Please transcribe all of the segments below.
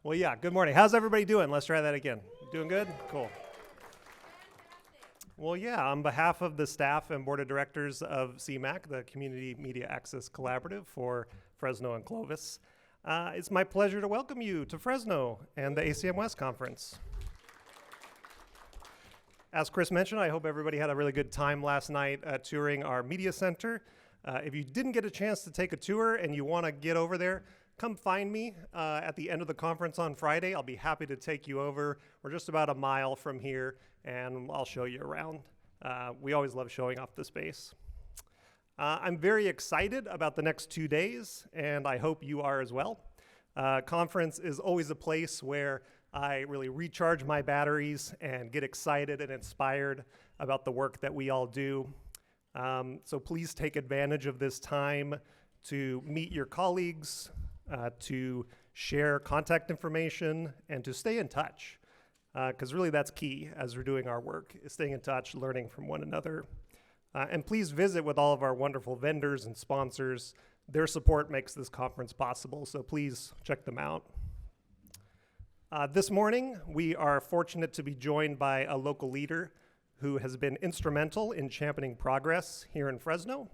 Well, yeah, good morning. How's everybody doing? Let's try that again. Doing good? Cool. Well, yeah, on behalf of the staff and board of directors of CMAC, the Community Media Access Collaborative for Fresno and Clovis, it's my pleasure to welcome you to Fresno and the ACM West Conference. As Chris mentioned, I hope everybody had a really good time last night touring our media center. If you didn't get a chance to take a tour and you want to get over there, come find me at the end of the conference on Friday. I'll be happy to take you over. We're just about a mile from here, and I'll show you around. We always love showing off the space. I'm very excited about the next 2 days, and I hope you are as well. Conference is always a place where I really recharge my batteries and get excited and inspired about the work that we all do. So please take advantage of this time to meet your colleagues, to share contact information, and to stay in touch. Because really that's key as we're doing our work, is staying in touch, learning from one another. And please visit with all of our wonderful vendors and sponsors. Their support makes this conference possible, so please check them out. This morning, we are fortunate to be joined by a local leader who has been instrumental in championing progress here in Fresno.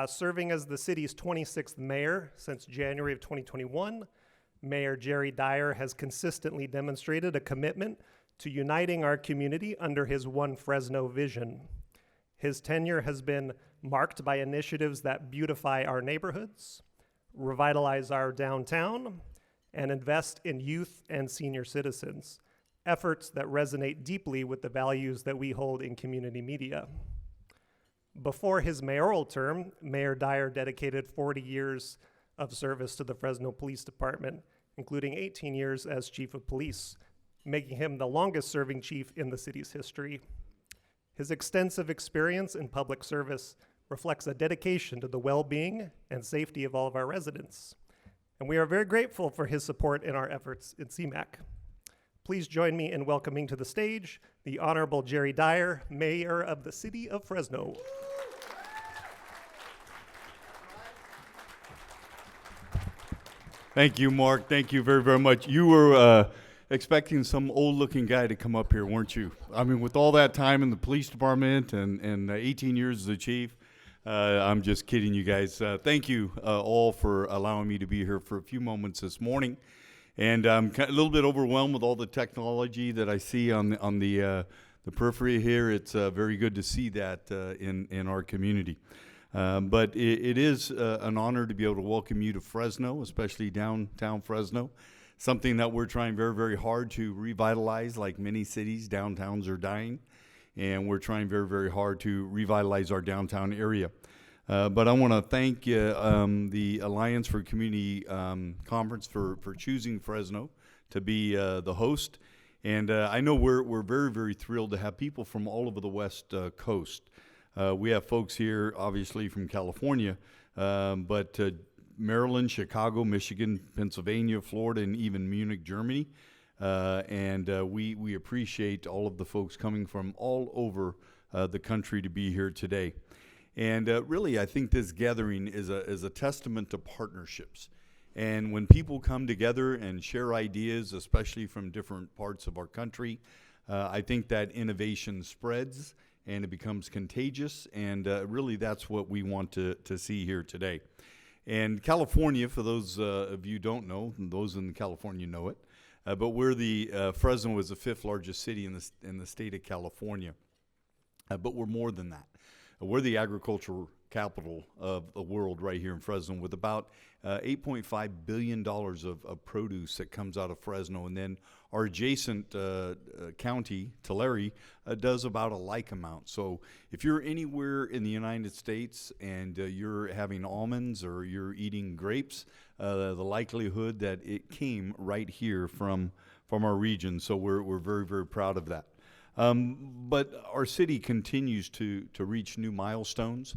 Serving as the city's 26th mayor since January of 2021, Mayor Jerry Dyer has consistently demonstrated a commitment to uniting our community under his One Fresno vision. His tenure has been marked by initiatives that beautify our neighborhoods, revitalize our downtown, and invest in youth and senior citizens, efforts that resonate deeply with the values that we hold in community media. Before his mayoral term, Mayor Dyer dedicated 40 years of service to the Fresno Police Department, including 18 years as chief of police, making him the longest serving chief in the city's history. His extensive experience in public service reflects a dedication to the well-being and safety of all of our residents. And we are very grateful for his support in our efforts in CMAC. Please join me in welcoming to the stage the Honorable Jerry Dyer, Mayor of the City of Fresno. Thank you, Mark. Thank you very, very much. You were expecting some old-looking guy to come up here, weren't you? I mean, with all that time in the police department and 18 years as a chief, I'm just kidding you guys. Thank you all for allowing me to be here for a few moments this morning. And I'm a little bit overwhelmed with all the technology that I see on the periphery here. It's very good to see that in our community. But it is an honor to be able to welcome you to Fresno, especially downtown Fresno, something that we're trying very, very hard to revitalize. Like many cities, downtowns are dying, and we're trying very, very hard to revitalize our downtown area. But I want to thank the Alliance for Community Conference for choosing Fresno to be the host. And I know we're very, very thrilled to have people from all over the West Coast. We have folks here, obviously, from California, but Maryland, Chicago, Michigan, Pennsylvania, Florida, and even Munich, Germany. And we appreciate all of the folks coming from all over the country to be here today. And really, I think this gathering is a testament to partnerships. And when people come together and share ideas, especially from different parts of our country, I think that innovation spreads and it becomes contagious. And really, that's what we want to see here today. And California, for those of you who don't know, those in California know it, but Fresno is the 5th largest city in the state of California. But we're more than that. We're the agricultural capital of the world right here in Fresno, with about $8.5 billion of produce that comes out of Fresno. And then our adjacent county, Tulare, does about a like amount. So if you're anywhere in the United States and you're having almonds or you're eating grapes, the likelihood that it came right here from our region. So we're very, very proud of that. But our city continues to reach new milestones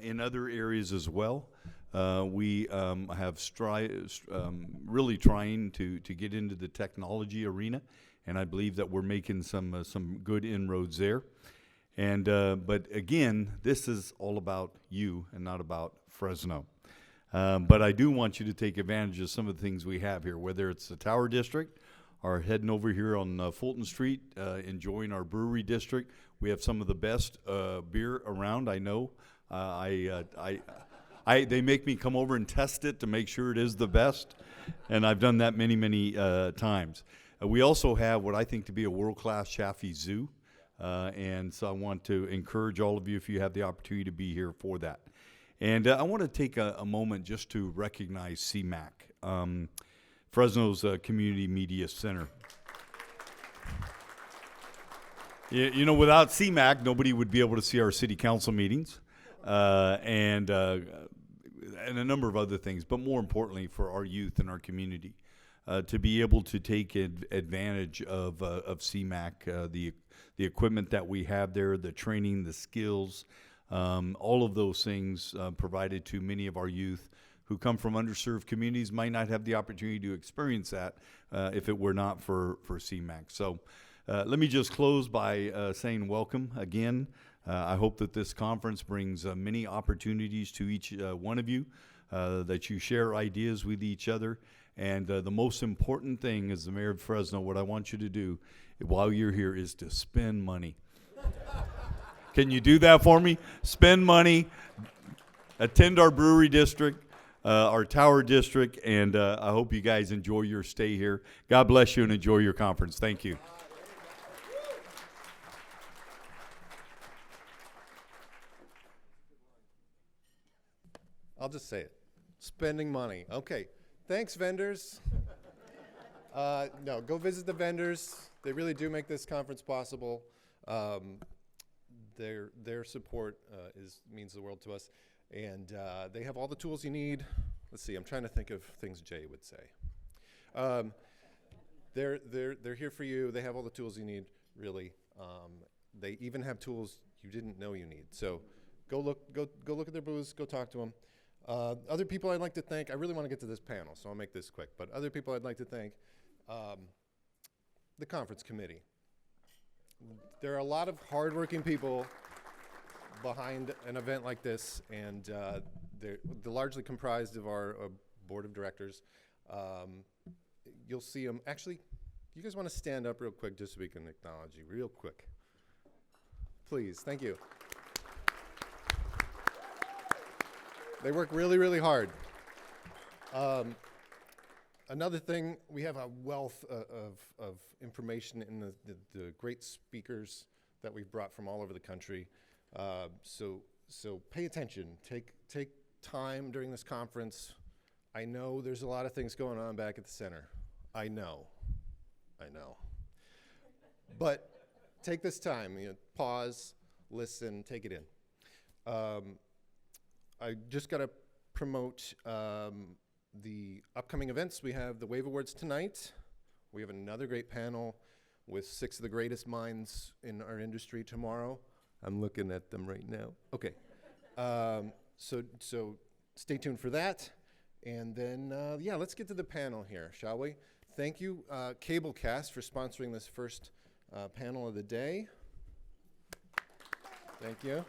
in other areas as well. We have really trying to get into the technology arena, and I believe that we're making some good inroads there. And but again, this is all about you and not about Fresno. But I do want you to take advantage of some of the things we have here, whether it's the Tower District, or heading over here on Fulton Street, enjoying our brewery district. We have some of the best beer around, I know. They make me come over and test it to make sure it is the best, and I've done that many, many times. We also have what I think to be a world-class Chaffee Zoo, and so I want to encourage all of you, if you have the opportunity, to be here for that. And I want to take a moment just to recognize CMAC, Fresno's Community Media Center. You know, without CMAC, nobody would be able to see our city council meetings, and a number of other things, but more importantly for our youth and our community, to be able to take advantage of CMAC, the equipment that we have there, the training, the skills, all of those things provided to many of our youth who come from underserved communities might not have the opportunity to experience that if it were not for CMAC. So let me just close by saying welcome again. I hope that this conference brings many opportunities to each one of you, that you share ideas with each other. And the most important thing as the mayor of Fresno, what I want you to do while you're here is to spend money. Can you do that for me? Spend money, attend our brewery district, our Tower district, and I hope you guys enjoy your stay here. God bless you and enjoy your conference. Thank you. I'll just say it. Spending money. Okay. Thanks, vendors. No, go visit the vendors. They really do make this conference possible. Their support means the world to us. And they have all the tools you need. Let's see, I'm trying to think of things Jay would say. They're here for you. They have all the tools you need, really. They even have tools you didn't know you need. So go look at their booths, go talk to them. Other people I'd like to thank, I really want to get to this panel, so I'll make this quick, but other people I'd like to thank, the conference committee. There are a lot of hardworking people behind an event like this, and they're largely comprised of our board of directors. You'll see them, actually, you guys want to stand up real quick just so we can acknowledge you, real quick. Please, thank you. They work really, really hard. Another thing, we have a wealth of information in the great speakers that we've brought from all over the country. So pay attention. Take time during this conference. I know there's a lot of things going on back at the center. I know. But take this time. Pause, listen, take it in. I just got to promote the upcoming events. We have the Wave Awards tonight. We have another great panel with 6 of the greatest minds in our industry tomorrow. I'm looking at them right now. Okay. So stay tuned for that. And then, let's get to the panel here, shall we? Thank you, Cablecast, for sponsoring this first panel of the day. Thank you.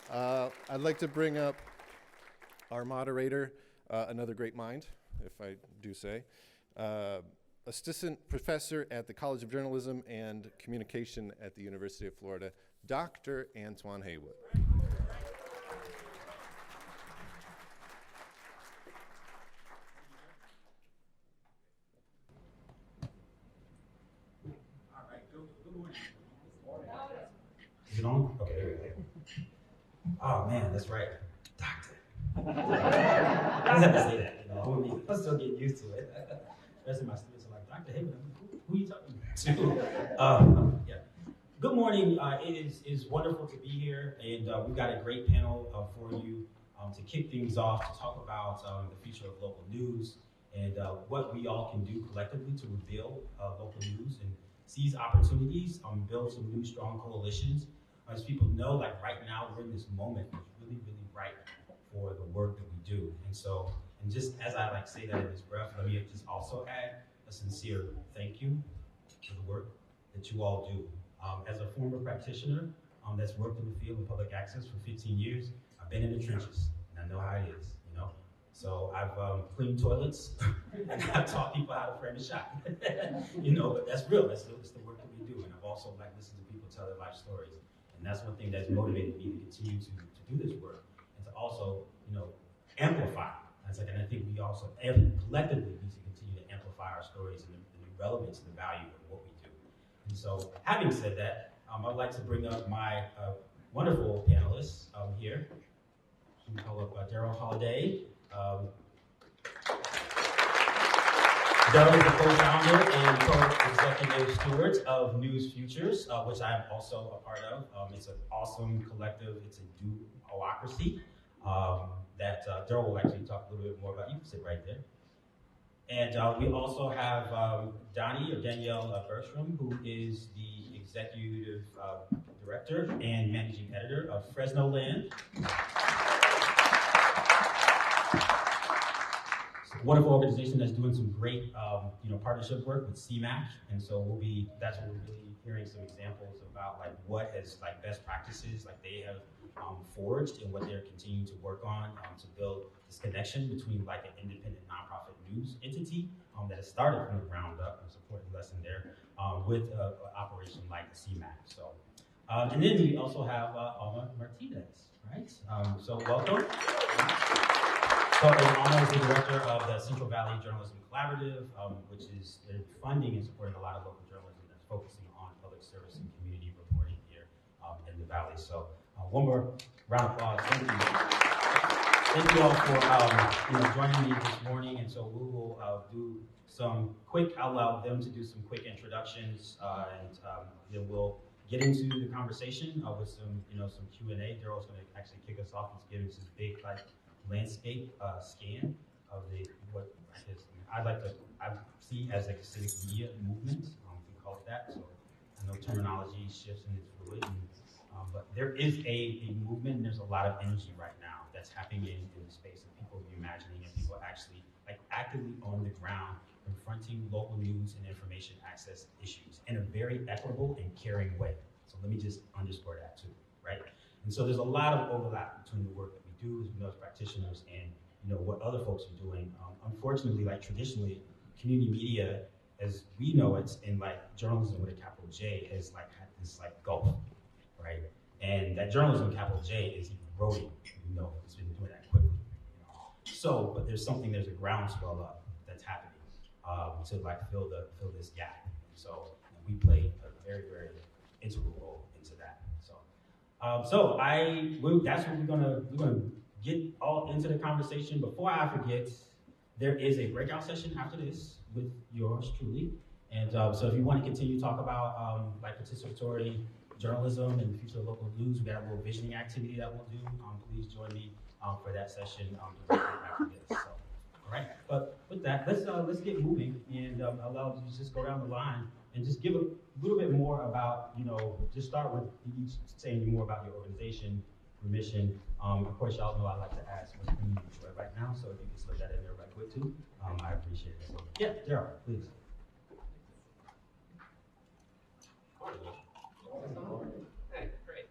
I'd like to bring up our moderator, another great mind, if I do say, assistant professor at the College of Journalism and Communication at the University of Florida, Dr. Antoine Haywood. Is it on? Okay, there we go. Oh man, that's right. Doctor. I just have to say that, I'm still getting used to it. Especially my students are like, Dr. Haywood, who are you talking to? Yeah. Good morning. It is wonderful to be here, and we've got a great panel for you to kick things off, to talk about the future of local news and what we all can do collectively to rebuild local news and seize opportunities, build some new strong coalitions. As people know, like right now, we're in this moment that's really, really ripe for the work that we do. And so, and just as I like say that in this breath, let me just also add a sincere thank you for the work that you all do. As a former practitioner that's worked in the field of public access for 15 years, I've been in the trenches, and I know how it is, So I've cleaned toilets and I've taught people how to frame a shot. But that's real. That's the work that we do. And I've also listened to people tell their life stories. And that's one thing that's motivated me to continue to do this work and to also, amplify. And I think we also collectively need to continue to amplify our stories and the relevance and the value of what we do. And so, having said that, I'd like to bring up my wonderful panelists here. We call up Daryl Holliday. Daryl is the co-founder and co-executive steward of News Futures, which I am also a part of. It's an awesome collective. It's a duocracy that Daryl will actually talk a little bit more about. You can sit right there. And we also have Danielle Bertram, who is the executive director and managing editor of Fresno Land. It's a wonderful organization that's doing some great, partnership work with CMAC, and so that's what we'll be hearing some examples about, what has best practices they have forged and what they're continuing to work on to build this connection between an independent nonprofit news entity that has started from the ground up and supporting lesson there with an operation like the CMAC. So, and then we also have Alma Martinez, right? So welcome. So Alma is the director of the Central Valley Journalism Collaborative, which is funding and supporting a lot of local journalism that's focusing on public service and community reporting here in the Valley. So one more round of applause. Thank you. Thank you all for joining me this morning. And so we will do some I'll allow them to do some quick introductions, and then we'll get into the conversation with some Q&A. Daryl's going to actually kick us off. He's giving us this big landscape scan of what I see as a civic media movement. We call it that. So I know terminology shifts and it's fluid, but there is a movement, and there's a lot of energy right now that's happening in the space of people reimagining and people actually actively on the ground confronting local news and information access issues in a very equitable and caring way. So let me just underscore that too, right? And so there's a lot of overlap between the work that we do as we know as practitioners and what other folks are doing. Unfortunately, traditionally, community media, as we know it, in journalism with a capital J, has had this gulf, right? And that journalism capital J is eroding. It's been doing that quickly. So, but there's a groundswell up that's happening to fill this gap. So we play a very, very integral role into that. So that's what we're gonna get all into the conversation. Before I forget, there is a breakout session after this with yours truly. And so if you want to continue to talk about participatory journalism and the future of local news, we got a little visioning activity that we'll do. Please join me for that session directly after this. So, all right. But with that, let's get moving and allow you to just go down the line and just give a little bit more about, just start with each saying more about your organization, your mission. Of course, y'all know I like to ask what's bringing you joy right now, so if you can slip that in there right quick too, I appreciate it. So, yeah, Daryl, please. Hey, great.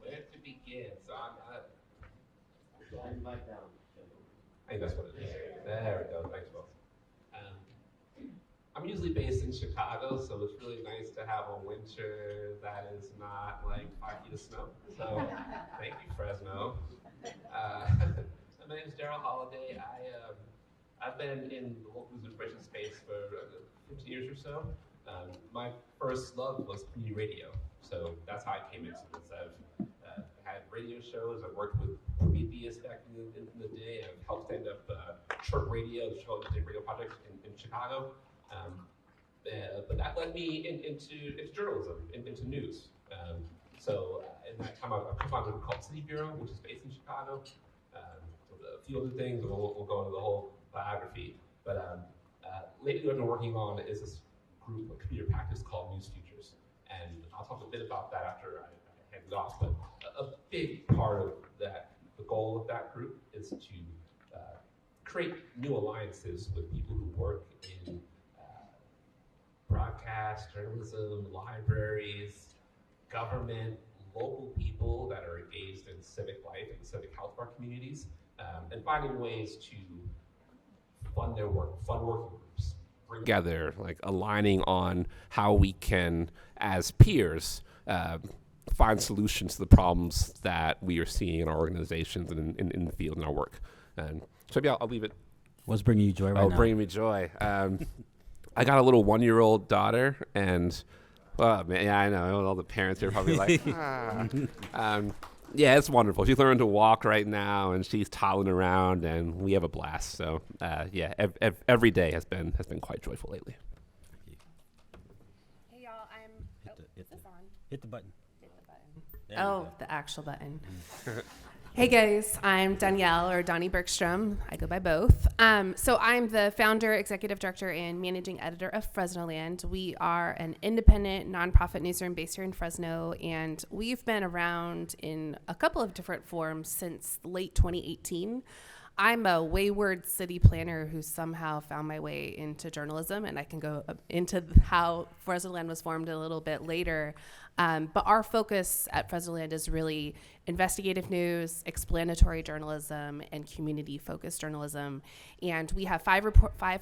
Where to begin? So I think that's what it is. There we go. Thanks, both. I'm usually based in Chicago, so it's really nice to have a winter that is not 5 feet of snow. So thank you, Fresno. My name is Daryl Holliday. I've been in the local news information space for 15 years or so. My first love was community radio, so that's how I came into this. I've had radio shows. I've worked with Prometheus back in the day. I've helped stand up Chirp Radio, the radio project in Chicago. But that led me into journalism, into news. So in that time, I co-founded a group called City Bureau, which is based in Chicago. A few other things, and we'll go into the whole biography. But lately, what I've been working on is this group of community practice called News Futures, and I'll talk a bit about that after I hand it off. But a big part of that, the goal of that group, is to create new alliances with people who work in broadcast, journalism, libraries, government, local people that are engaged in civic life and civic health of our communities, and finding ways to fund their work, fund working groups, bring together, like aligning on how we can, as peers, find solutions to the problems that we are seeing in our organizations and in the field in our work. And so yeah, I'll leave it. What's bringing you joy right now? Bringing me joy. I got a little 1-year-old daughter, and well, man, yeah, I know all the parents here are probably like, yeah, it's wonderful. She's learning to walk right now, and she's toddling around, and we have a blast. So yeah, every day has been quite joyful lately. Hey y'all, is this on? Hit the button. Hit the button. There you Oh, go. the actual button. Hey guys, I'm Danielle, or Donnie Bergstrom. I go by both. So I'm the founder, executive director, and managing editor of Fresnoland. We are an independent nonprofit newsroom based here in Fresno, and we've been around in a couple of different forms since late 2018. I'm a wayward city planner who somehow found my way into journalism, and I can go into how Fresnoland was formed a little bit later. But our focus at Fresnoland is really investigative news, explanatory journalism, and community-focused journalism. And we have five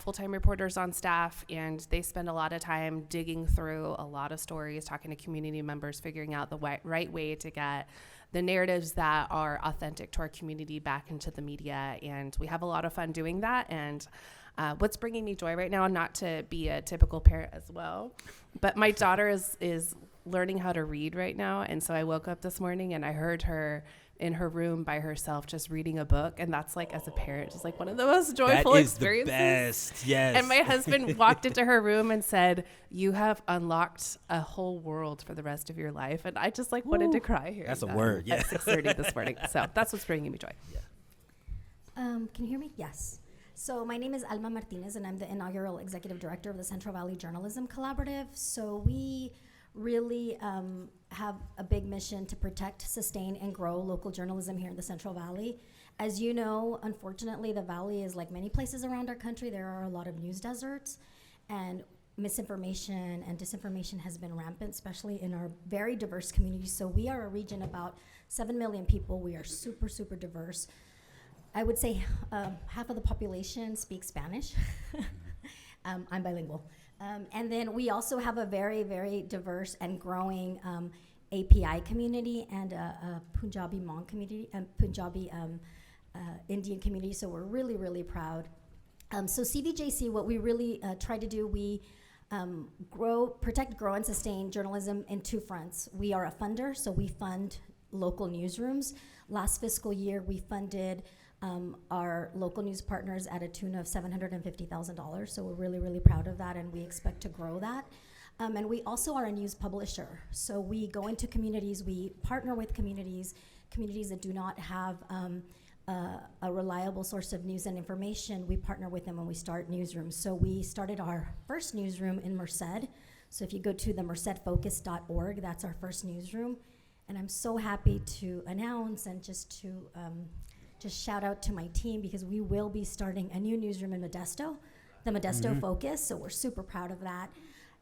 full-time reporters on staff, and they spend a lot of time digging through a lot of stories, talking to community members, figuring out the right way to get the narratives that are authentic to our community back into the media. And we have a lot of fun doing that. And what's bringing me joy right now, not to be a typical parent as well, but my daughter is learning how to read right now. And so I woke up this morning and I heard her in her room by herself just reading a book. And that's like, as a parent, just like one of the most joyful experiences. That is the best, yes. And my husband walked into her room and said, "You have unlocked a whole world for the rest of your life." And I just like wanted to cry here. That's a word, yeah. At 6:30 this morning. So that's what's bringing me joy. Can you hear me? Yes. So my name is Alma Martinez, and I'm the inaugural executive director of the Central Valley Journalism Collaborative. So we really have a big mission to protect, sustain, and grow local journalism here in the Central Valley. As you know, unfortunately, the Valley is like many places around our country. There are a lot of news deserts, and misinformation and disinformation has been rampant, especially in our very diverse communities. So we are a region about 7 million people. We are super, super diverse. I would say half of the population speaks Spanish. I'm bilingual. And then we also have a very, very diverse and growing API community and a Punjabi Hmong community, Punjabi Indian community. So we're really, really proud. So CVJC, what we really try to do, we protect, grow, and sustain journalism in two fronts. We are a funder, so we fund local newsrooms. Last fiscal year, we funded our local news partners at a tune of $750,000. So we're really, really proud of that, and we expect to grow that. And we also are a news publisher. So we go into communities, we partner with communities that do not have a reliable source of news and information. We partner with them when we start newsrooms. So we started our first newsroom in Merced. So if you go to the mercedfocus.org, that's our first newsroom. And I'm so happy to announce and just shout out to my team, because we will be starting a new newsroom in Modesto, the Modesto Focus, so we're super proud of that.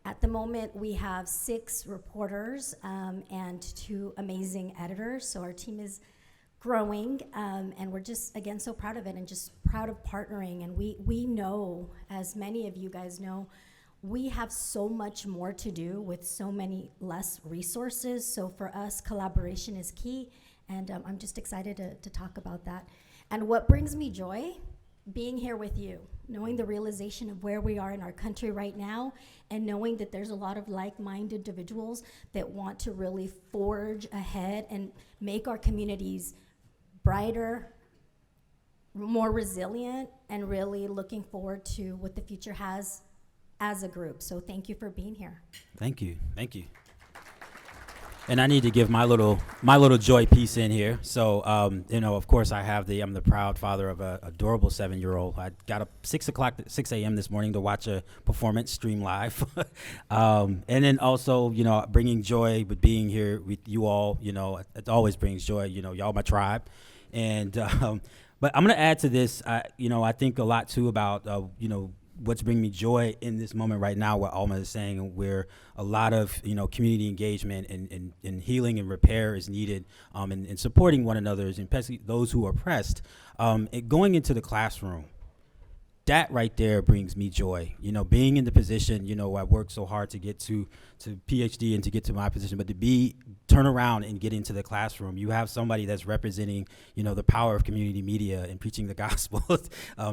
At the moment, we have 6 reporters and 2 amazing editors, so our team is growing, and we're just, again, so proud of it and just proud of partnering. And we know, as many of you guys know, we have so much more to do with so many less resources, so for us, collaboration is key. And I'm just excited to talk about that. And what brings me joy? Being here with you, knowing the realization of where we are in our country right now, and knowing that there's a lot of like-minded individuals that want to really forge ahead and make our communities brighter, more resilient, and really looking forward to what the future has as a group. So thank you for being here. Thank you. And I need to give my little joy piece in here. So, of course, I'm the proud father of an adorable 7-year-old. I got up 6 a.m. this morning to watch a performance stream live. And then also, bringing joy with being here with you all, it always brings joy. Y'all my tribe. And, but I'm going to add to this, I think a lot too about, what's bringing me joy in this moment right now, what Alma is saying, where a lot of community engagement and healing and repair is needed, and supporting one another, especially those who are oppressed, going into the classroom. That right there brings me joy. Being in the position, I worked so hard to get to PhD and to get to my position, but to turn around and get into the classroom, you have somebody that's representing, the power of community media and preaching the gospel.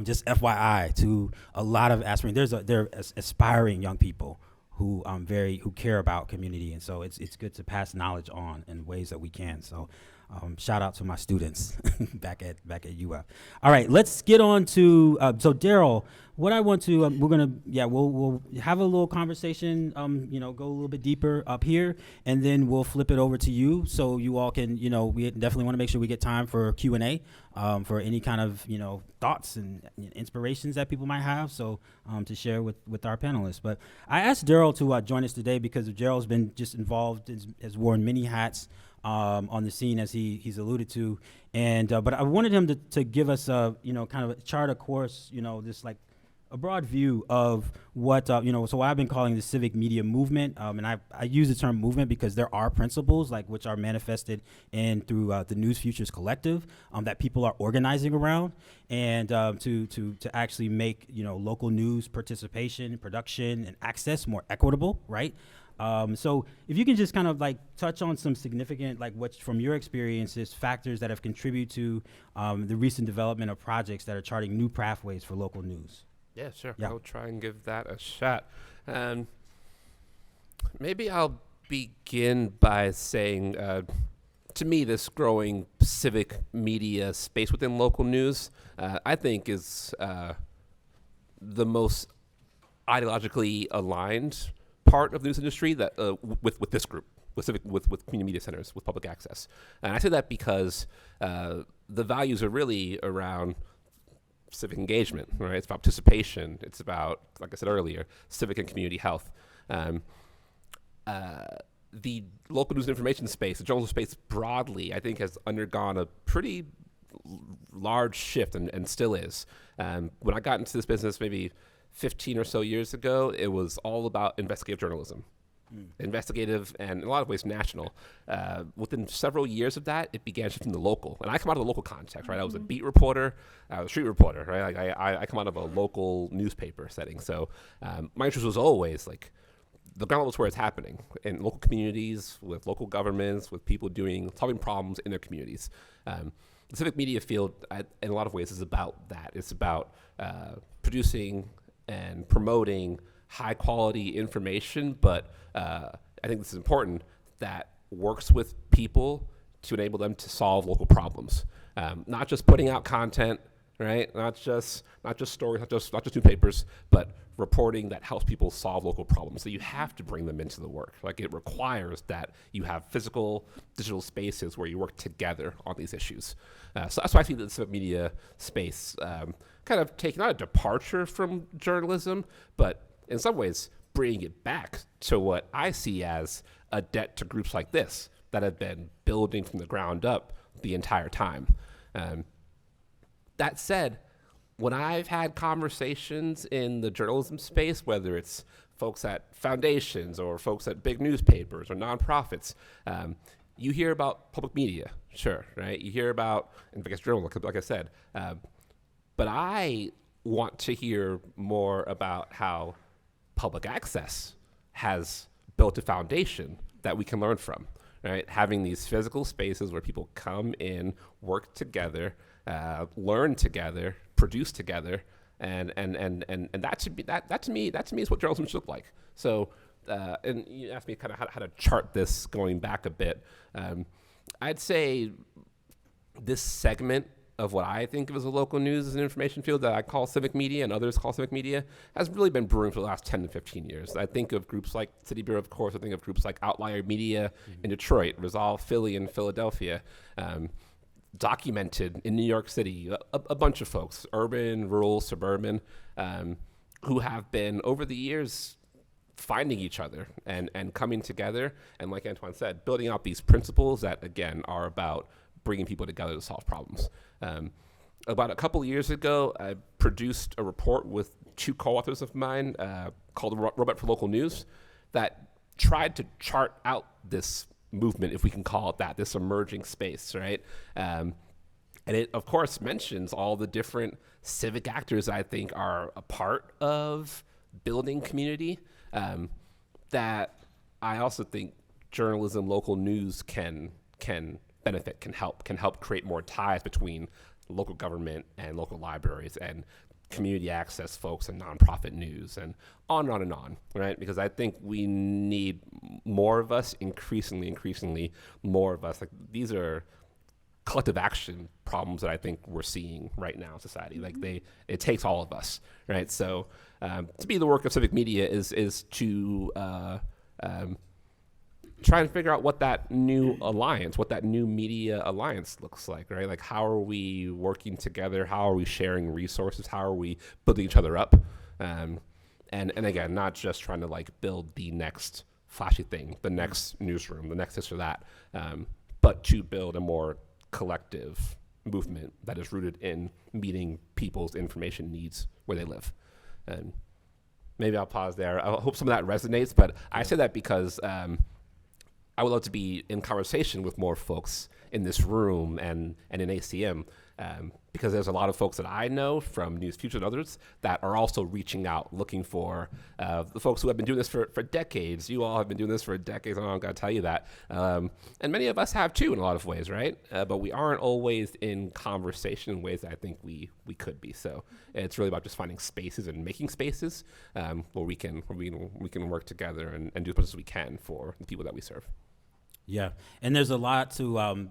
Just FYI to a lot of aspiring. They're aspiring young people who care about community, and so it's good to pass knowledge on in ways that we can. So. Shout out to my students back at UF. All right, let's get on to so Daryl. What I want to we'll have a little conversation. Go a little bit deeper up here, and then we'll flip it over to you, so you all can we definitely want to make sure we get time for Q&A for any kind of thoughts and inspirations that people might have. So to share with our panelists. But I asked Daryl to join us today because Daryl's been just involved, has worn many hats. On the scene, as he's alluded to, and but I wanted him to give us kind of a chart of course, this like a broad view of what so what I've been calling the civic media movement, and I use the term movement because there are principles which are manifested through the News Futures Collective that people are organizing around, and to actually make local news participation, production, and access more equitable, right? So if you can just kind of touch on some significant, what's from your experiences, factors that have contributed to the recent development of projects that are charting new pathways for local news. Yeah, sure. Yeah. I'll try and give that a shot. Maybe I'll begin by saying, to me, this growing civic media space within local news, I think is the most ideologically aligned part of the news industry that with this group, with community media centers, with public access. And I say that because the values are really around civic engagement, right? It's about participation. It's about, like I said earlier, civic and community health. The local news and information space, the journalism space broadly, I think has undergone a pretty large shift and still is. When I got into this business maybe 15 or so years ago, it was all about investigative journalism. Investigative and in a lot of ways national. Within several years of that, it began shifting to local. And I come out of the local context, right? I was a beat reporter, I was a street reporter, right? I come out of a local newspaper setting. So my interest was always the ground level is where it's happening in local communities, with local governments, with people solving problems in their communities. The civic media field, in a lot of ways, is about that. It's about producing and promoting high quality information, but I think this is important, that works with people to enable them to solve local problems. Not just putting out content, right? Not just stories, not just newspapers, but reporting that helps people solve local problems. So you have to bring them into the work. It requires that you have physical, digital spaces where you work together on these issues. So that's why I see the civic media space kind of taking not a departure from journalism, but in some ways bringing it back to what I see as a debt to groups like this that have been building from the ground up the entire time. That said, when I've had conversations in the journalism space, whether it's folks at foundations or folks at big newspapers or nonprofits, you hear about public media, sure, right? You hear about investigative journalism, like I said, but I want to hear more about how public access has built a foundation that we can learn from, right? Having these physical spaces where people come in, work together, learn together, produce together, and that should be that to me is what journalism should look like. So, and you asked me kind of how to chart this going back a bit. I'd say this segment of what I think of as a local news and information field that I call civic media and others call civic media has really been brewing for the last 10 to 15 years. I think of groups like City Bureau, of course. I think of groups like Outlier Media in Detroit, Resolve Philly in Philadelphia, Documented in New York City, a bunch of folks, urban, rural, suburban, who have been over the years finding each other and coming together. And like Antoine said, building out these principles that, again, are about bringing people together to solve problems. about a couple of years ago, I produced a report with two co-authors of mine called Robot for Local News that tried to chart out this movement, if we can call it that, this emerging space, right? And it, of course, mentions all the different civic actors I think are a part of building community, that I also think journalism, local news can benefit, can help create more ties between local government and local libraries and community access folks and nonprofit news and on, right? Because I think we need more of us, increasingly more of us. Like, these are collective action problems that I think we're seeing right now in society. Like, it takes all of us, right? So to me, the work of civic media is to try and figure out what that new alliance, what that new media alliance looks like, right? Like, how are we working together? How are we sharing resources? How are we building each other up? And again, not just trying to like build the next flashy thing, the next newsroom, the next this or that, but to build a more collective movement that is rooted in meeting people's information needs where they live. And maybe I'll pause there. I hope some of that resonates, but I say that because I would love to be in conversation with more folks in this room and in ACM, because there's a lot of folks that I know from News Future and others that are also reaching out, looking for the folks who have been doing this for decades. You all have been doing this for decades, and I'm going to tell you that. And many of us have too in a lot of ways, right? But we aren't always in conversation in ways that I think we could be. So it's really about just finding spaces and making spaces where we can work together and do as much as we can for the people that we serve. Yeah, and there's a lot to,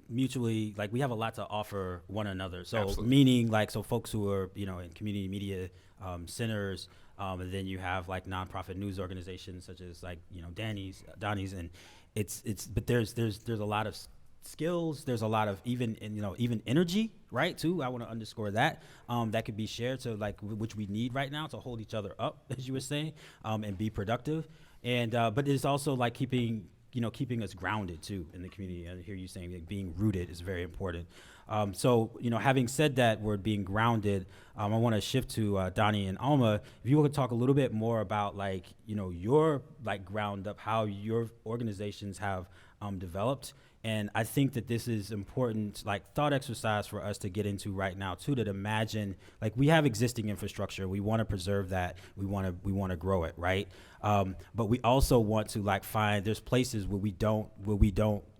mutually, like, we have a lot to offer one another. So Absolutely. Meaning, like, so folks who are, in community media centers, and then you have like nonprofit news organizations such as like, Donnie's, and but there's a lot of skills. There's a lot of even energy, right? Too. I want to underscore that that could be shared. So like, which we need right now to hold each other up, as you were saying, and be productive. And but it's also like keeping us grounded too in the community. I hear you saying like being rooted is very important. So, having said that word being grounded, I want to shift to Donnie and Alma. If you want to talk a little bit more about like, your like ground up, how your organizations have developed. And I think that this is important, like thought exercise for us to get into right now too, to imagine, like, we have existing infrastructure. We want to preserve that. We want to grow it, right? But we also want to like find, there's places where we don't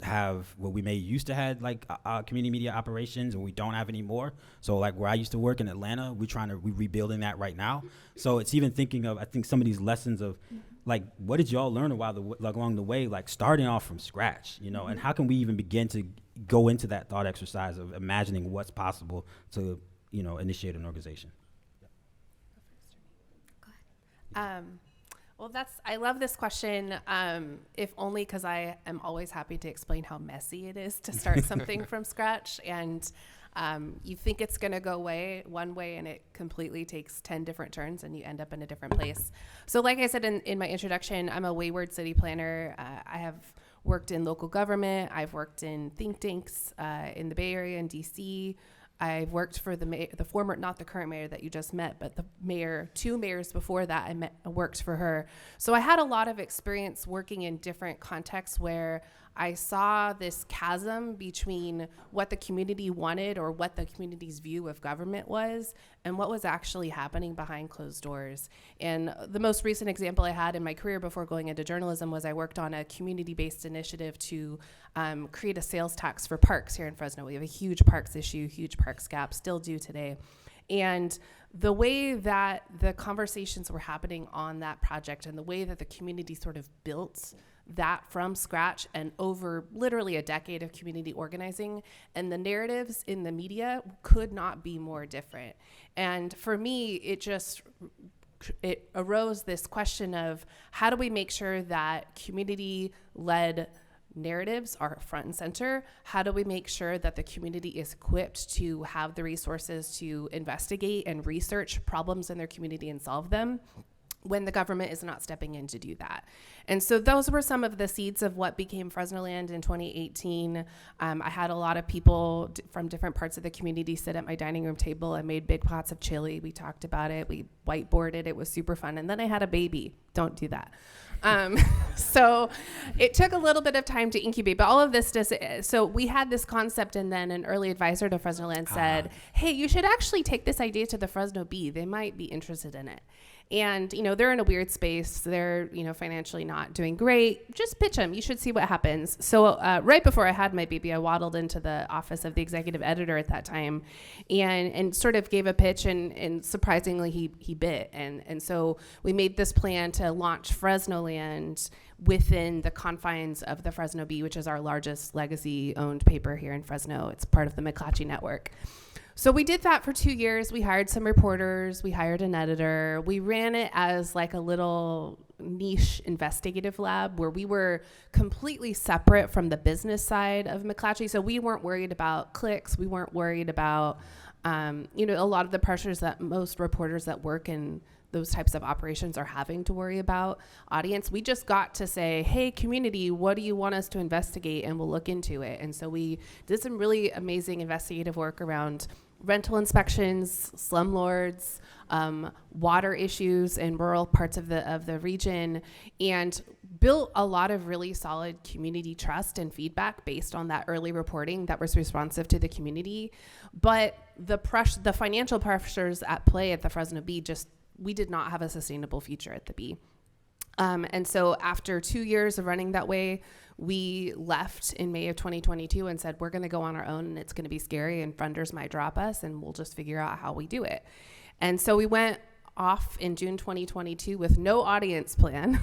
have, where we may used to have like community media operations and we don't have anymore. So like where I used to work in Atlanta, we're rebuilding that right now. So it's even thinking of, I think, some of these lessons of, like, what did y'all learn along the way, like starting off from scratch, and how can we even begin to go into that thought exercise of imagining what's possible to, initiate an organization? Well, I love this question, if only because I am always happy to explain how messy it is to start something from scratch. And you think it's going to go one way and it completely takes 10 different turns and you end up in a different place. So like I said in my introduction, I'm a wayward city planner. I have worked in local government. I've worked in think tanks in the Bay Area and DC. I've worked for the former, not the current mayor that you just met, but the mayor, 2 mayors before that, I worked for her. So I had a lot of experience working in different contexts where I saw this chasm between what the community wanted or what the community's view of government was and what was actually happening behind closed doors. And the most recent example I had in my career before going into journalism was I worked on a community-based initiative to create a sales tax for parks here in Fresno. We have a huge parks issue, huge parks gap, still do today. And the way that the conversations were happening on that project and the way that the community sort of built that from scratch and over literally a decade of community organizing, and the narratives in the media could not be more different. And for me, it arose this question of how do we make sure that community-led narratives are front and center? How do we make sure that the community is equipped to have the resources to investigate and research problems in their community and solve them? when the government is not stepping in to do that. And so those were some of the seeds of what became Fresnoland in 2018. I had a lot of people from different parts of the community sit at my dining room table. I made big pots of chili. We talked about it. We whiteboarded. It was super fun. And then I had a baby. Don't do that. So it took a little bit of time to incubate, but all of this so we had this concept, and then an early advisor to Fresnoland said, hey, you should actually take this idea to the Fresno Bee. They might be interested in it. And, you know, they're in a weird space. They're, you know, financially not doing great. Just pitch them. You should see what happens. So right before I had my baby, I waddled into the office of the executive editor at that time and sort of gave a pitch, and surprisingly he bit. And so we made this plan to launch Fresnoland within the confines of the Fresno Bee, which is our largest legacy-owned paper here in Fresno. It's part of the McClatchy network. So we did that for 2 years. We hired some reporters. We hired an editor. We ran it as like a little niche investigative lab where we were completely separate from the business side of McClatchy. So we weren't worried about clicks. We weren't worried about, you know, a lot of the pressures that most reporters that work in those types of operations are having to worry about audience. We just got to say, hey, community, what do you want us to investigate? And we'll look into it. And so we did some really amazing investigative work around rental inspections, slumlords, water issues in rural parts of the region, and built a lot of really solid community trust and feedback based on that early reporting that was responsive to the community. But the financial pressures at play at the Fresno Bee we did not have a sustainable future at the Bee. And so after 2 years of running that way, we left in May of 2022 and said, we're going to go on our own, and it's going to be scary, and funders might drop us, and we'll just figure out how we do it. And so we went off in June 2022 with no audience plan.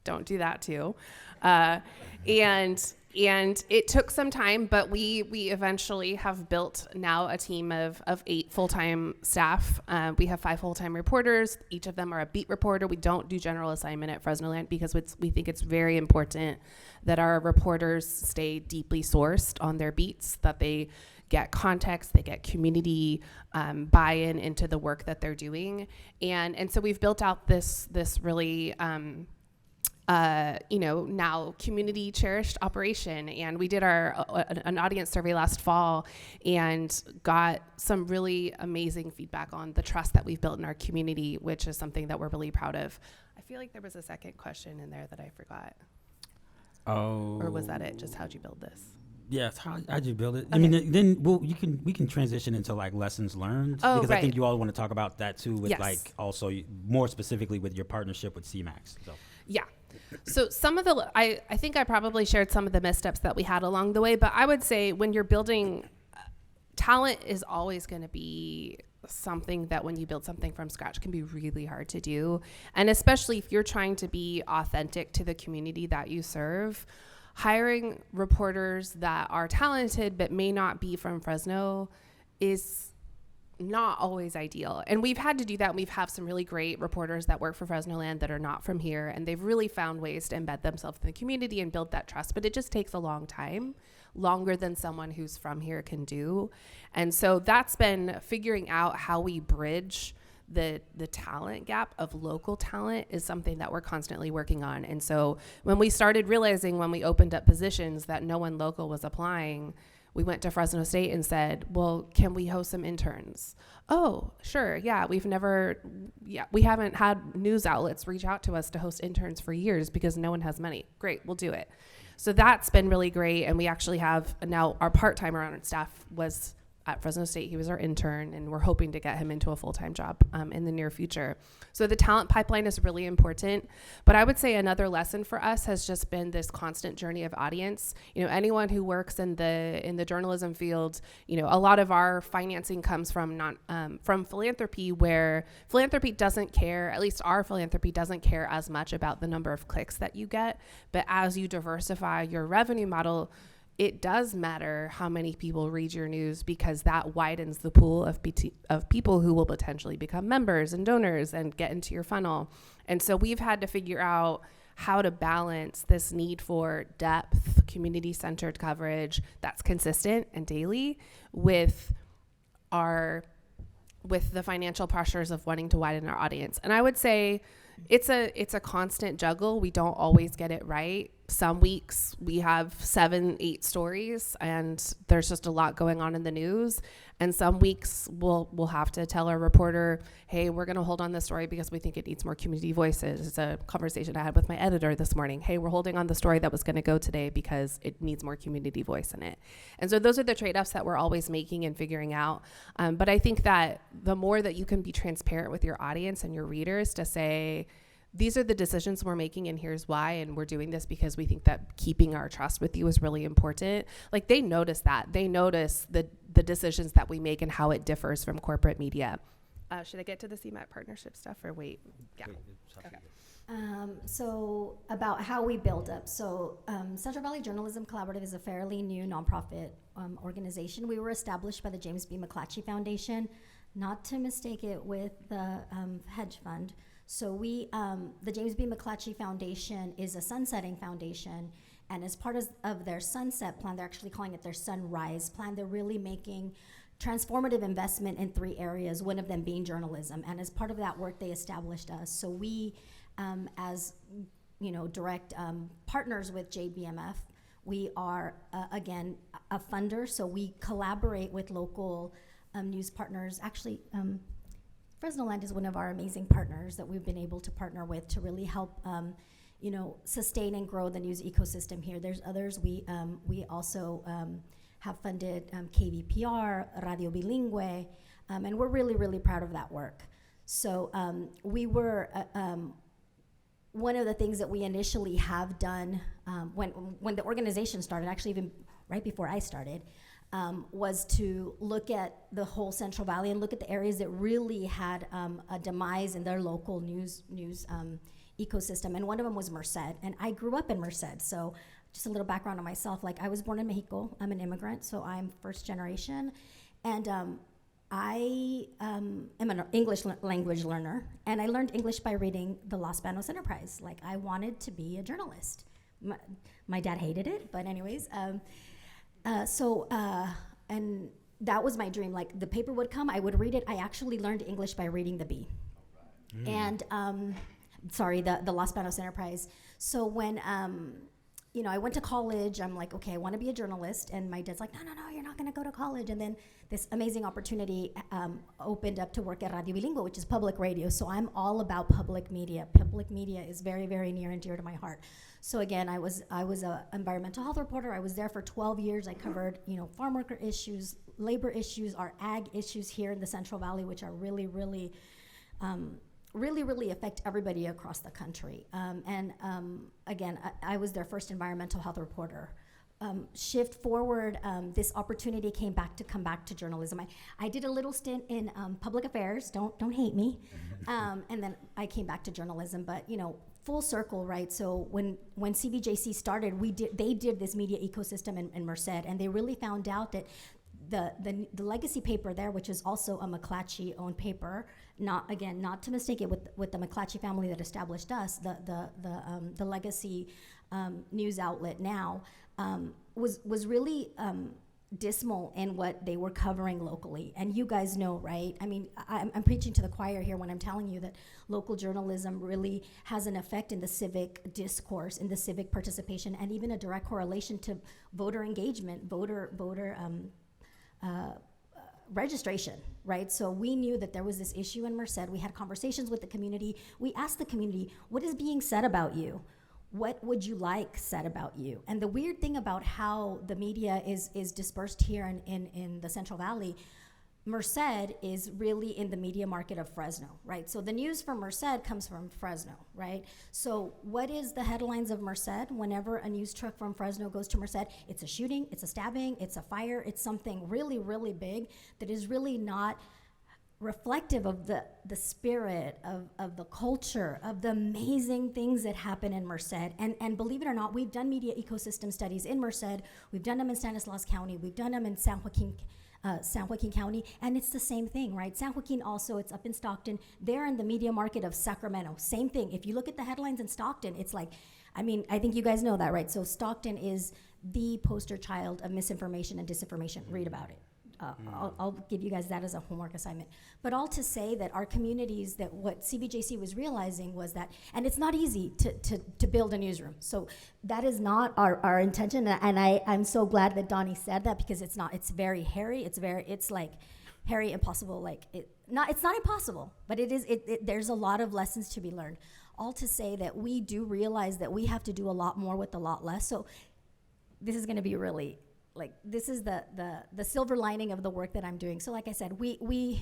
Don't do that too. And it took some time, but we eventually have built now a team of 8 full-time staff. We have 5 full-time reporters. Each of them are a beat reporter. We don't do general assignment at Fresnoland because we think it's very important that our reporters stay deeply sourced on their beats, that they get context, they get community buy-in into the work that they're doing. And so we've built out this really now community cherished operation. And we did an audience survey last fall and got some really amazing feedback on the trust that we've built in our community, which is something that we're really proud of. I feel like there was a second question in there that I forgot. Oh. Or was that it? Just how'd you build this? Yes, how'd you build it? Okay. I mean, then we can transition into like lessons learned, because I think you all want to talk about that too, with like also more specifically with your partnership with CMAX. So. Yeah. So some of I think I probably shared some of the missteps that we had along the way, but I would say when you're building, talent is always going to be something that when you build something from scratch can be really hard to do. And especially if you're trying to be authentic to the community that you serve, hiring reporters that are talented but may not be from Fresno is not always ideal. And we've had to do that. We've had some really great reporters that work for Fresnoland that are not from here, and they've really found ways to embed themselves in the community and build that trust. But it just takes a long time, longer than someone who's from here can do. And so that's been figuring out how we bridge the talent gap of local talent is something that we're constantly working on. And so when we started realizing when we opened up positions that no one local was applying, we went to Fresno State and said, well, can we host some interns? Oh, sure. Yeah. We haven't had news outlets reach out to us to host interns for years because no one has money. Great. We'll do it. So that's been really great. And we actually have now our part-timer on staff was at Fresno State. He was our intern, and we're hoping to get him into a full-time job in the near future. So the talent pipeline is really important. But I would say another lesson for us has just been this constant journey of audience. You know, anyone who works in the journalism field, you know, a lot of our financing comes from from philanthropy, where philanthropy doesn't care, at least our philanthropy doesn't care as much about the number of clicks that you get. But as you diversify your revenue model, it does matter how many people read your news, because that widens the pool of people who will potentially become members and donors and get into your funnel. And so we've had to figure out how to balance this need for depth, community-centered coverage that's consistent and daily with our with the financial pressures of wanting to widen our audience. And I would say it's a constant juggle. We don't always get it right. Some weeks we have 7, 8 stories and there's just a lot going on in the news. And some weeks we'll have to tell our reporter, hey, we're going to hold on this story because we think it needs more community voices. It's a conversation I had with my editor this morning. Hey, we're holding on the story that was going to go today because it needs more community voice in it. And so those are the trade-offs that we're always making and figuring out. But I think that the more that you can be transparent with your audience and your readers to say, these are the decisions we're making and here's why, and we're doing this because we think that keeping our trust with you is really important. Like, they notice that. They notice the decisions that we make and how it differs from corporate media. Should I get to the CMAT partnership stuff or wait? Yeah. Okay. So about how we build up. So Central Valley Journalism Collaborative is a fairly new nonprofit organization. We were established by the James B. McClatchy Foundation, not to mistake it with the hedge fund. So the James B. McClatchy Foundation is a sunsetting foundation, and as part of their sunset plan, they're actually calling it their sunrise plan. They're really making transformative investment in 3 areas, one of them being journalism. And as part of that work, they established us. So we, as direct partners with JBMF, we are, again, a funder. So we collaborate with local news partners. Actually, Fresno Land is one of our amazing partners that we've been able to partner with to really help sustain and grow the news ecosystem here. There's others. We also have funded KVPR, Radio Bilingüe, and we're really, really proud of that work. So we were, one of the things that we initially have done when the organization started, actually even right before I started, was to look at the whole Central Valley and look at the areas that really had a demise in their local news ecosystem. And one of them was Merced. And I grew up in Merced. So just a little background on myself. Like, I was born in Mexico. I'm an immigrant, so I'm first generation. And I am an English language learner. And I learned English by reading the Los Banos Enterprise. Like, I wanted to be a journalist. My dad hated it, but anyways. And that was my dream. Like, the paper would come, I would read it. I actually learned English by reading the Bee. And, the Los Banos Enterprise. So when, I went to college, I'm like, okay, I want to be a journalist. And my dad's like, no, you're not going to go to college. And then this amazing opportunity opened up to work at Radio Bilingüe, which is public radio. So I'm all about public media. Public media is very, very near and dear to my heart. So again, I was a environmental health reporter. I was there for 12 years. I covered, farm worker issues, labor issues, our ag issues here in the Central Valley, which are really, really, really affect everybody across the country. Again, I was their first environmental health reporter. Shift forward, this opportunity come back to journalism. I did a little stint in public affairs. Don't hate me. And then I came back to journalism. But full circle, right? So when CVJC started, they did this media ecosystem in Merced, and they really found out that the legacy paper there, which is also a McClatchy-owned paper, not to mistake it with the McClatchy family that established us, the legacy news outlet now, was really dismal in what they were covering locally. And you guys know, right? I mean, I'm preaching to the choir here when I'm telling you that local journalism really has an effect in the civic discourse, in the civic participation, and even a direct correlation to voter engagement, voter registration, right? So we knew that there was this issue in Merced. We had conversations with the community. We asked the community, what is being said about you? What would you like said about you? And the weird thing about how the media is dispersed here in the Central Valley, Merced is really in the media market of Fresno, right? So the news from Merced comes from Fresno, right? So what is the headlines of Merced? Whenever a news truck from Fresno goes to Merced, it's a shooting, it's a stabbing, it's a fire, it's something really, really big that is really not reflective of the spirit of the culture, of the amazing things that happen in Merced. And believe it or not, we've done media ecosystem studies in Merced, we've done them in Stanislaus County, we've done them in San Joaquin County, and it's the same thing, right? San Joaquin also, it's up in Stockton. They're in the media market of Sacramento. Same thing. If you look at the headlines in Stockton, it's like, I mean, I think you guys know that, right? So Stockton is the poster child of misinformation and disinformation. Read about it. I'll give you guys that as a homework assignment. But all to say that our communities, that what CBJC was realizing was that, and it's not easy to build a newsroom. So that is not our intention. And I'm so glad that Donnie said that, because it's not, it's very hairy. It's like hairy, impossible. Like it's not impossible, but there's a lot of lessons to be learned. All to say that we do realize that we have to do a lot more with a lot less. So this is going to be really, like, this is the silver lining of the work that I'm doing. So like I said, we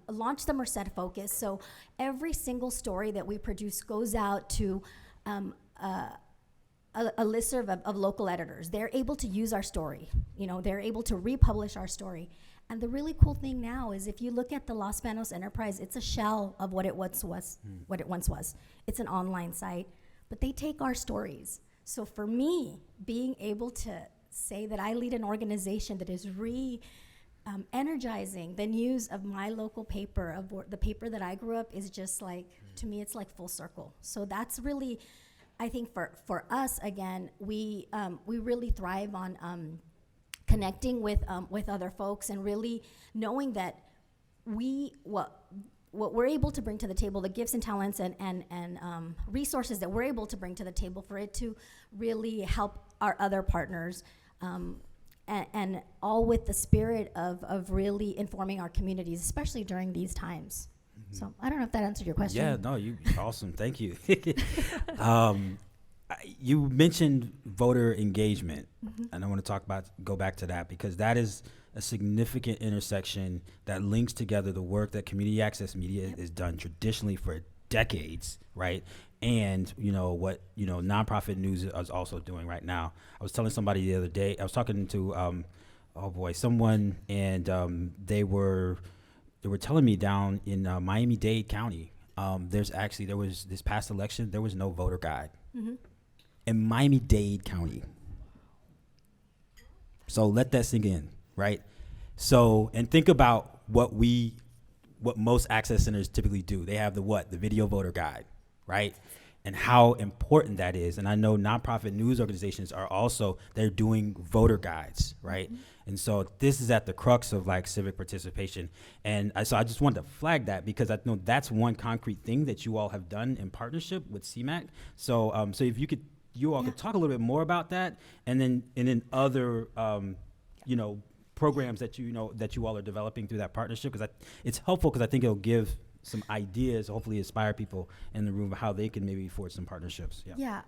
launched the Merced Focus. So every single story that we produce goes out to a listserv of local editors. They're able to use our story. They're able to republish our story. And the really cool thing now is, if you look at the Los Banos Enterprise, it's a shell of what it once was. It's an online site, but they take our stories. So for me, being able to say that I lead an organization that is energizing the news of my local paper, the paper that I grew up, is just like, to me, it's like full circle. So that's really, I think for us, again, we really thrive on connecting with other folks, and really knowing that what we're able to bring to the table, the gifts and talents and resources that we're able to bring to the table, for it to really help our other partners, and all with the spirit of really informing our communities, especially during these times. So I don't know if that answered your question. Yeah, no, awesome. Thank you. You mentioned voter engagement, and I want to go back to that, because that is a significant intersection that links together the work that community access media has done traditionally for decades, right? And what nonprofit news is also doing right now. I was telling somebody the other day, I was talking to someone, and they were telling me down in Miami-Dade County, there was this past election, there was no voter guide. In Miami-Dade County. So let that sink in, right? So, and think about what most access centers typically do. They have the video voter guide, right? And how important that is. And I know nonprofit news organizations they're doing voter guides, right? And so this is at the crux of like civic participation. And so I just wanted to flag that, because I know that's one concrete thing that you all have done in partnership with CMAC. So, so if you all could talk a little bit more about that, and then other programs that you all are developing through that partnership, because it's helpful, because I think it'll give some ideas, hopefully inspire people in the room of how they can maybe forge some partnerships. Yeah.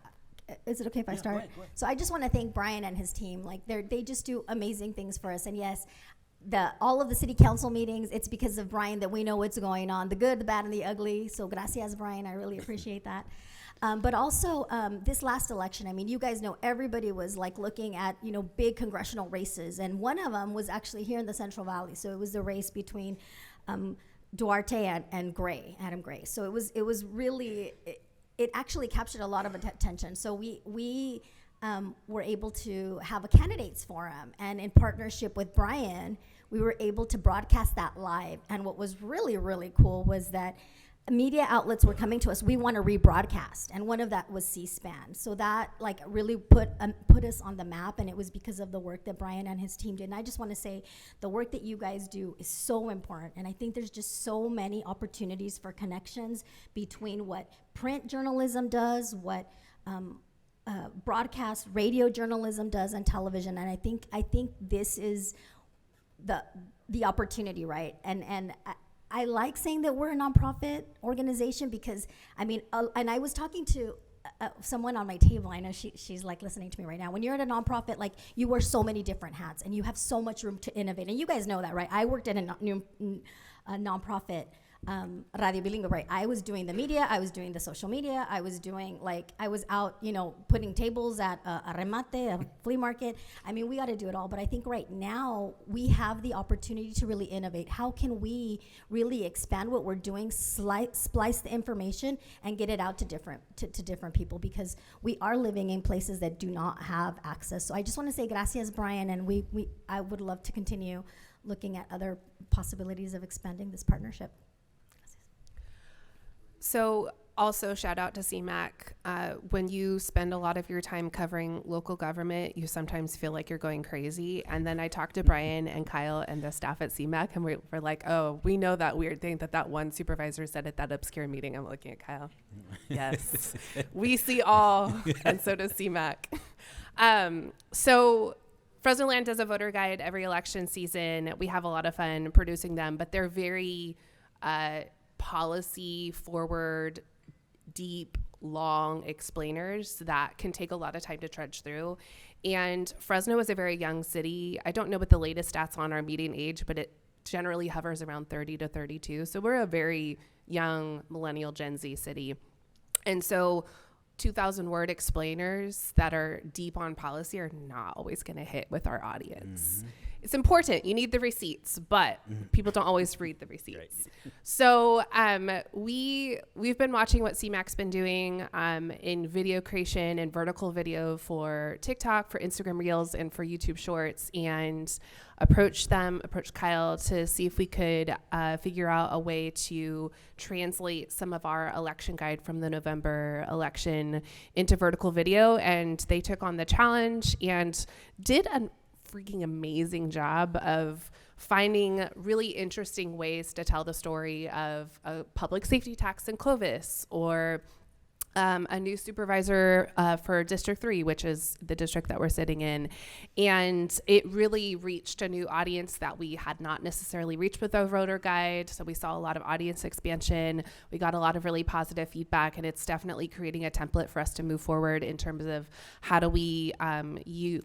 Is it okay if I start? Go ahead. So I just want to thank Brian and his team. Like, they just do amazing things for us. And yes, all of the city council meetings, it's because of Brian that we know what's going on, the good, the bad, and the ugly. So gracias, Brian. I really appreciate that. But also, this last election, I mean, you guys know everybody was like looking at, big congressional races. And one of them was actually here in the Central Valley. So it was the race between Duarte and Adam Gray. So it was really, it actually captured a lot of attention. So we were able to have a candidates forum. And in partnership with Brian, we were able to broadcast that live. And what was really, really cool was that media outlets were coming to us. We want to rebroadcast, and one of that was C-SPAN. So that like really put us on the map, and it was because of the work that Brian and his team did. And I just want to say, the work that you guys do is so important, and I think there's just so many opportunities for connections between what print journalism does, what broadcast radio journalism does, and television. And I think this is the opportunity, right? And I like saying that we're a nonprofit organization, because I mean, and I was talking to someone on my table. I know she's like listening to me right now. When you're at a nonprofit, like, you wear so many different hats, and you have so much room to innovate. And you guys know that, right? I worked at a nonprofit, Radio Bilingüe, right? I was doing the media, I was doing the social media, I was out, putting tables at a remate, a flea market. I mean, we got to do it all. But I think right now we have the opportunity to really innovate. How can we really expand what we're doing, splice the information, and get it out to different people? Because we are living in places that do not have access. So I just want to say gracias, Brian, and I would love to continue looking at other possibilities of expanding this partnership. So Also, shout out to CMAC. When you spend a lot of your time covering local government, you sometimes feel like you're going crazy. And then I talked to Brian and Kyle and the staff at CMAC, and we're like, oh, we know that weird thing that one supervisor said at that obscure meeting. I'm looking at Kyle. Yes, we see all, and so does CMAC. So Fresno Land does a voter guide every election season. We have a lot of fun producing them, but they're very policy forward, deep, long explainers that can take a lot of time to trudge through. And Fresno is a very young city. I don't know what the latest stats on our median age, but it generally hovers around 30 to 32. So we're a very young millennial Gen Z city. And so 2,000 word explainers that are deep on policy are not always going to hit with our audience. Mm-hmm. It's important. You need the receipts, but people don't always read the receipts. Right. So we've been watching what CMAC's been doing in video creation and vertical video for TikTok, for Instagram Reels, and for YouTube Shorts, and approached Kyle to see if we could figure out a way to translate some of our election guide from the November election into vertical video. And they took on the challenge and did a freaking amazing job of finding really interesting ways to tell the story of a public safety tax in Clovis, or a new supervisor for District 3, which is the district that we're sitting in. And it really reached a new audience that we had not necessarily reached with our voter guide. So we saw a lot of audience expansion. We got a lot of really positive feedback, and it's definitely creating a template for us to move forward in terms of how do we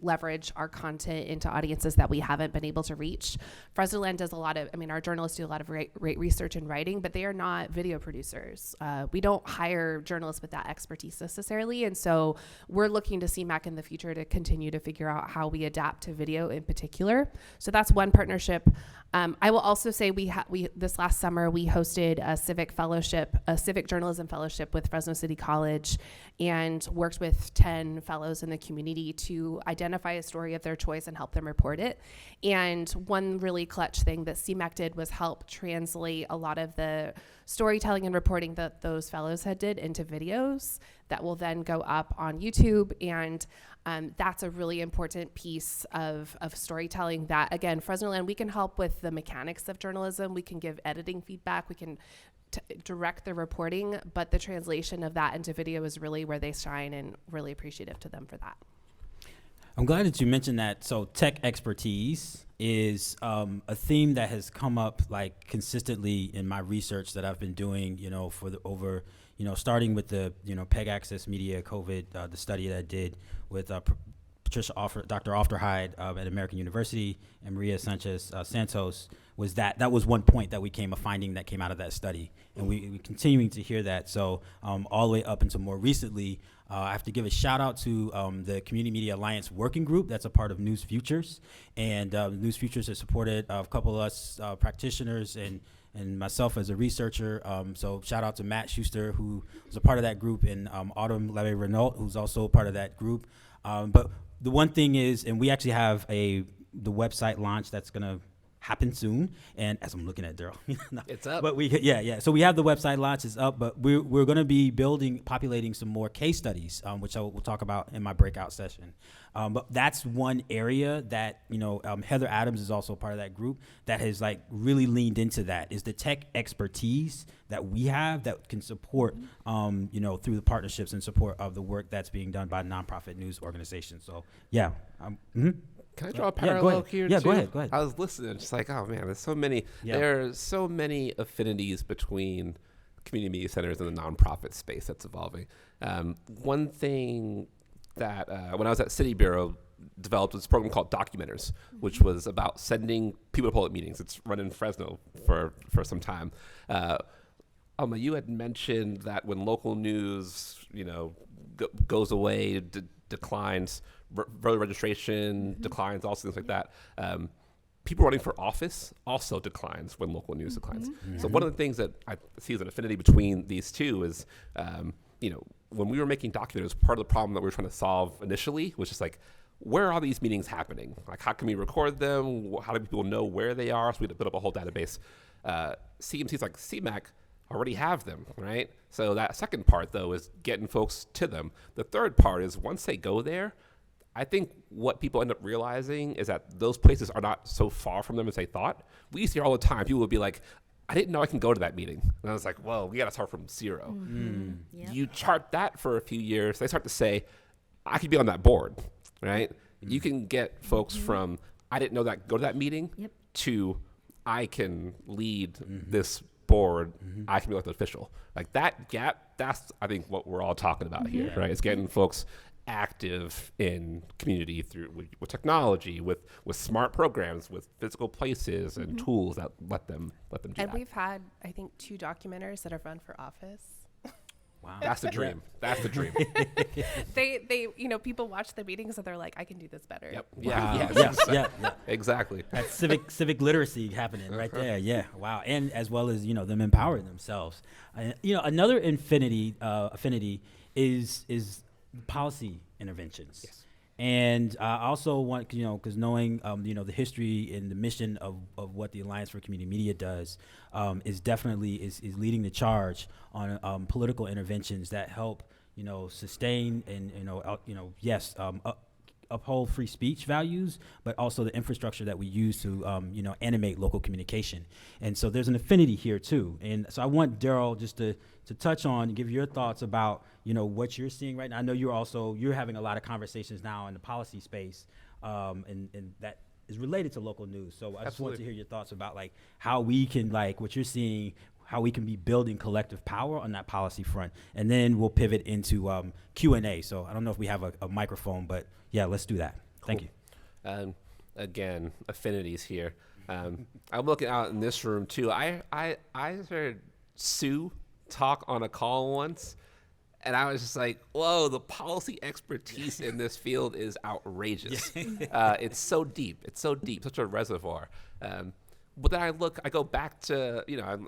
leverage our content into audiences that we haven't been able to reach. Fresno Land does our journalists do a lot of great research and writing, but they are not video producers. We don't hire journalists with that expertise necessarily, and so we're looking to CMAC in the future to continue to figure out how we adapt to video in particular. So that's one partnership. I will also say we this last summer we hosted a civic journalism fellowship with Fresno City College, and worked with 10 fellows in the community to identify a story of their choice and help them report it. And one really clutch thing that CMAC did was help translate a lot of the storytelling and reporting that those fellows had did into videos that will then go up on YouTube. And that's a really important piece of storytelling that, again, Fresno Land, we can help with the mechanics of journalism. We can give editing feedback. We can direct the reporting, but the translation of that into video is really where they shine, and really appreciative to them for that. I'm glad that you mentioned that. So tech expertise is a theme that has come up like consistently in my research that I've been doing, for over, starting with the, PEG Access Media COVID, the study that I did with Dr. Ofterhide at American University and Maria Sanchez Santos, was that was one point that a finding that came out of that study. And we're continuing to hear that. So all the way up until more recently, I have to give a shout out to the Community Media Alliance Working Group that's a part of News Futures. And News Futures has supported a couple of us practitioners and myself as a researcher. So shout out to Matt Schuster, who was a part of that group, and Autumn Leve-Renault, who's also part of that group. But the one thing is, and we actually have the website launch that's going to happen soon. And as I'm looking at Daryl, it's up. But so we have the website launch is up, but we're going to be populating some more case studies, which we'll talk about in my breakout session. But that's one area that, Heather Adams is also part of that group that has really leaned into that, is the tech expertise that we have that can support, through the partnerships and support of the work that's being done by nonprofit news organizations. So yeah. Can I draw a parallel here too? Yeah, go ahead. I was listening, just like, oh man, there are so many affinities between community media centers and the nonprofit space that's evolving. One thing that when I was at City Bureau developed this program called Documenters, which was about sending people to public meetings. It's run in Fresno for some time. Alma, you had mentioned that when local news, goes away, declines, voter registration declines, also things like that. People running for office also declines when local news declines. So one of the things that I see as an affinity between these two is, when we were making documents, part of the problem that we were trying to solve initially was just where are all these meetings happening? How can we record them? How do people know where they are? So we had to build up a whole database. CMCs like CMAC already have them, right? So that second part, though, is getting folks to them. The third part is once they go there, I think what people end up realizing is that those places are not so far from them as they thought. We used to hear all the time, people would be like, I didn't know I can go to that meeting. And I was like, well, we got to start from zero. Yep. You chart that for a few years, they start to say, I could be on that board, right? You can get folks from, I didn't know that, go to that meeting, Yep. to I can lead this board, I can be elected official. Like that gap, that's, I think, what we're all talking about here, right? It's getting folks active in community through with technology, with smart programs, with physical places and tools that let them do And that. we've had, I think, 2 documenters that have run for office. Wow. That's the dream. That's the dream. They, people watch the meetings and they're like, I can do this better. Yep. Wow. Yeah. Yeah. Exactly. That's civic literacy happening right there. Yeah. Wow. And as well as them empowering themselves. Another affinity is policy interventions. Yes. And I also want because knowing the history and the mission of what the Alliance for Community Media does is definitely is leading the charge on political interventions that help sustain and uphold free speech values, but also the infrastructure that we use to, animate local communication. And so there's an affinity here too. And so I want Daryl just to touch on and give your thoughts about, what you're seeing right now. I know you're having a lot of conversations now in the policy space, and that is related to local news. So I just want to hear your thoughts about like how we can, like what you're seeing, how we can be building collective power on that policy front. And then we'll pivot into Q&A. So I don't know if we have a microphone, but yeah, let's do that. Thank you. Again, affinities here. I'm looking out in this room too. I heard Sue talk on a call once, and I was just like, whoa, the policy expertise in this field is outrageous. It's so deep, such a reservoir. But then I go back to,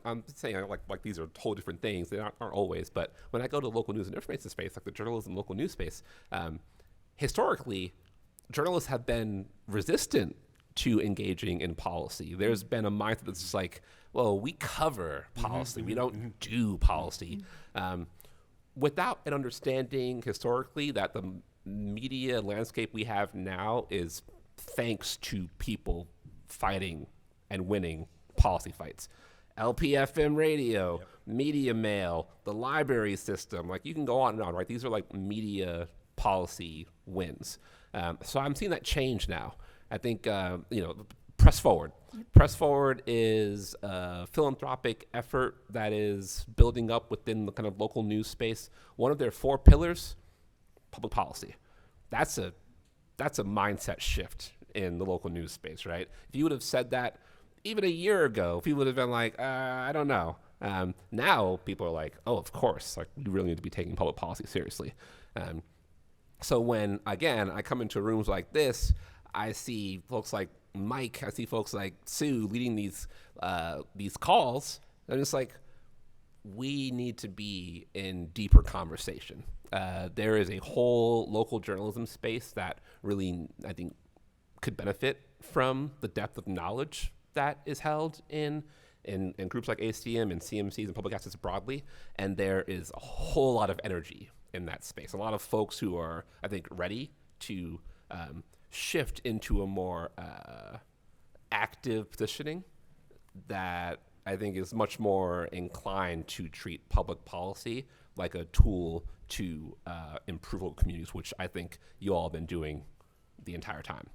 I'm saying like these are totally different things. They aren't always, but when I go to local news and information space, like the journalism local news space, historically, journalists have been resistant to engaging in policy. There's been a mindset that's just like, well, we cover policy. We don't do policy. Without an understanding historically that the media landscape we have now is thanks to people fighting and winning policy fights. LPFM radio, media mail, the library system, like you can go on and on, right? These are like media policy wins. So I'm seeing that change now. I think, Press Forward. Press Forward is a philanthropic effort that is building up within the kind of local news space. One of their 4 pillars, public policy. That's a mindset shift in the local news space, right? If you would have said that even a year ago, people would have been like, I don't know. Now people are like, oh, of course, like we really need to be taking public policy seriously. So when, again, I come into rooms like this, I see folks like Mike, I see folks like Sue leading these calls. And it's like, we need to be in deeper conversation. There is a whole local journalism space that really, I think, could benefit from the depth of knowledge that is held in groups like ACM and CMCs and public access broadly. And there is a whole lot of energy in that space. A lot of folks who are, I think, ready to shift into a more active positioning that I think is much more inclined to treat public policy like a tool to improve local communities, which I think you all have been doing the entire time.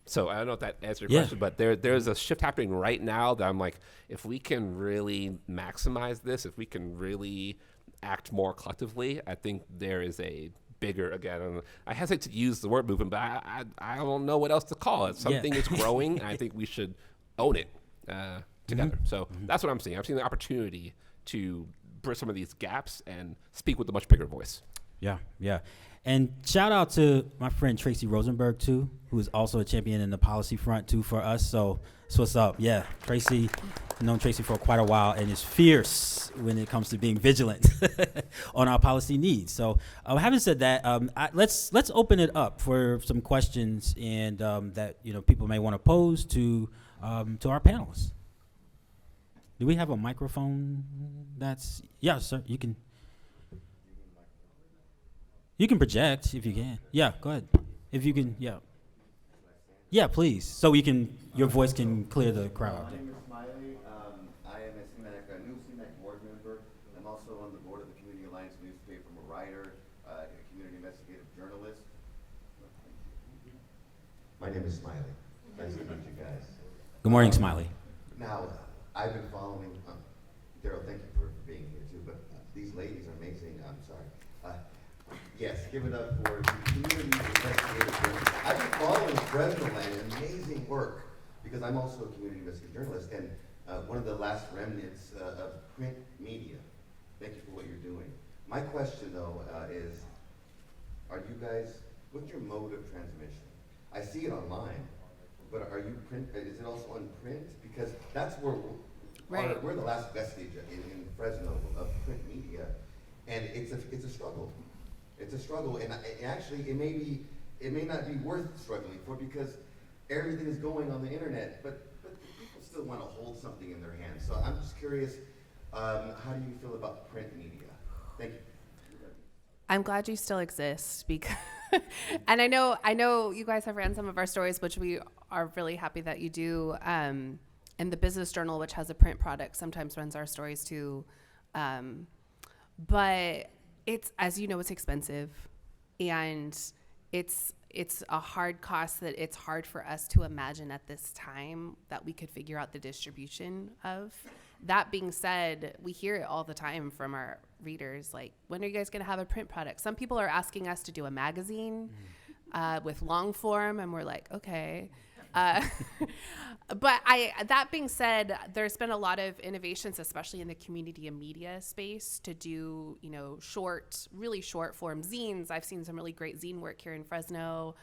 So I don't know if that answers your question, but there's a shift happening right now that I'm like, if we can really maximize this, if we can really act more collectively, I think there is a bigger, again, I hesitate to use the word movement, but I don't know what else to call it. Something is growing, and I think we should own it together. So that's what I'm seeing. I'm seeing the opportunity to bridge some of these gaps and speak with a much bigger voice. Yeah. And shout out to my friend Tracy Rosenberg too, who is also a champion in the policy front too for us. So what's up? Yeah, Tracy, I've known Tracy for quite a while and is fierce when it comes to being vigilant on our policy needs. So having said that, let's open it up for some questions and that people may want to pose to our panelists. Do we have a microphone? That's yeah, sir. You can project if you can. Yeah, go ahead. If you can, yeah. Yeah, please. So your voice can clear the crowd. My name is Smiley. I am a new CMAC board member. I'm also on the board of the Community Alliance newspaper. I'm a writer, a community investigative journalist. My name is Smiley. Nice to meet you guys. Good morning, Smiley. Now, I've been following, Daryl, thank you for being here too, but these ladies are amazing. I'm sorry. Yes, give it up for the community investigative journalist. I've been following Fresno Land, amazing work, because I'm also a community investigative journalist, and one of the last remnants of print media. Thank you for what you're doing. My question, though, is, are you guys, what's your mode of transmission? I see it online, but are you print, is it also on print? Because that's where we're the last vestige in Fresno of print media, and it's a struggle. It's a struggle, and actually, it may not be worth struggling for because everything is going on the internet, but people still want to hold something in their hands. So I'm just curious, how do you feel about print media? Thank you. I'm glad you still exist because, and I know you guys have ran some of our stories, which we are really happy that you do. And the Business Journal, which has a print product, sometimes runs our stories too. But it's, as you know, it's expensive, and it's a hard cost that it's hard for us to imagine at this time that we could figure out the distribution of. That being said, we hear it all the time from our readers, like, when are you guys going to have a print product? Some people are asking us to do a magazine with long form, and we're like, okay. But that being said, there's been a lot of innovations, especially in the community and media space, to do, really short form zines. I've seen some really great zine work here in Fresno,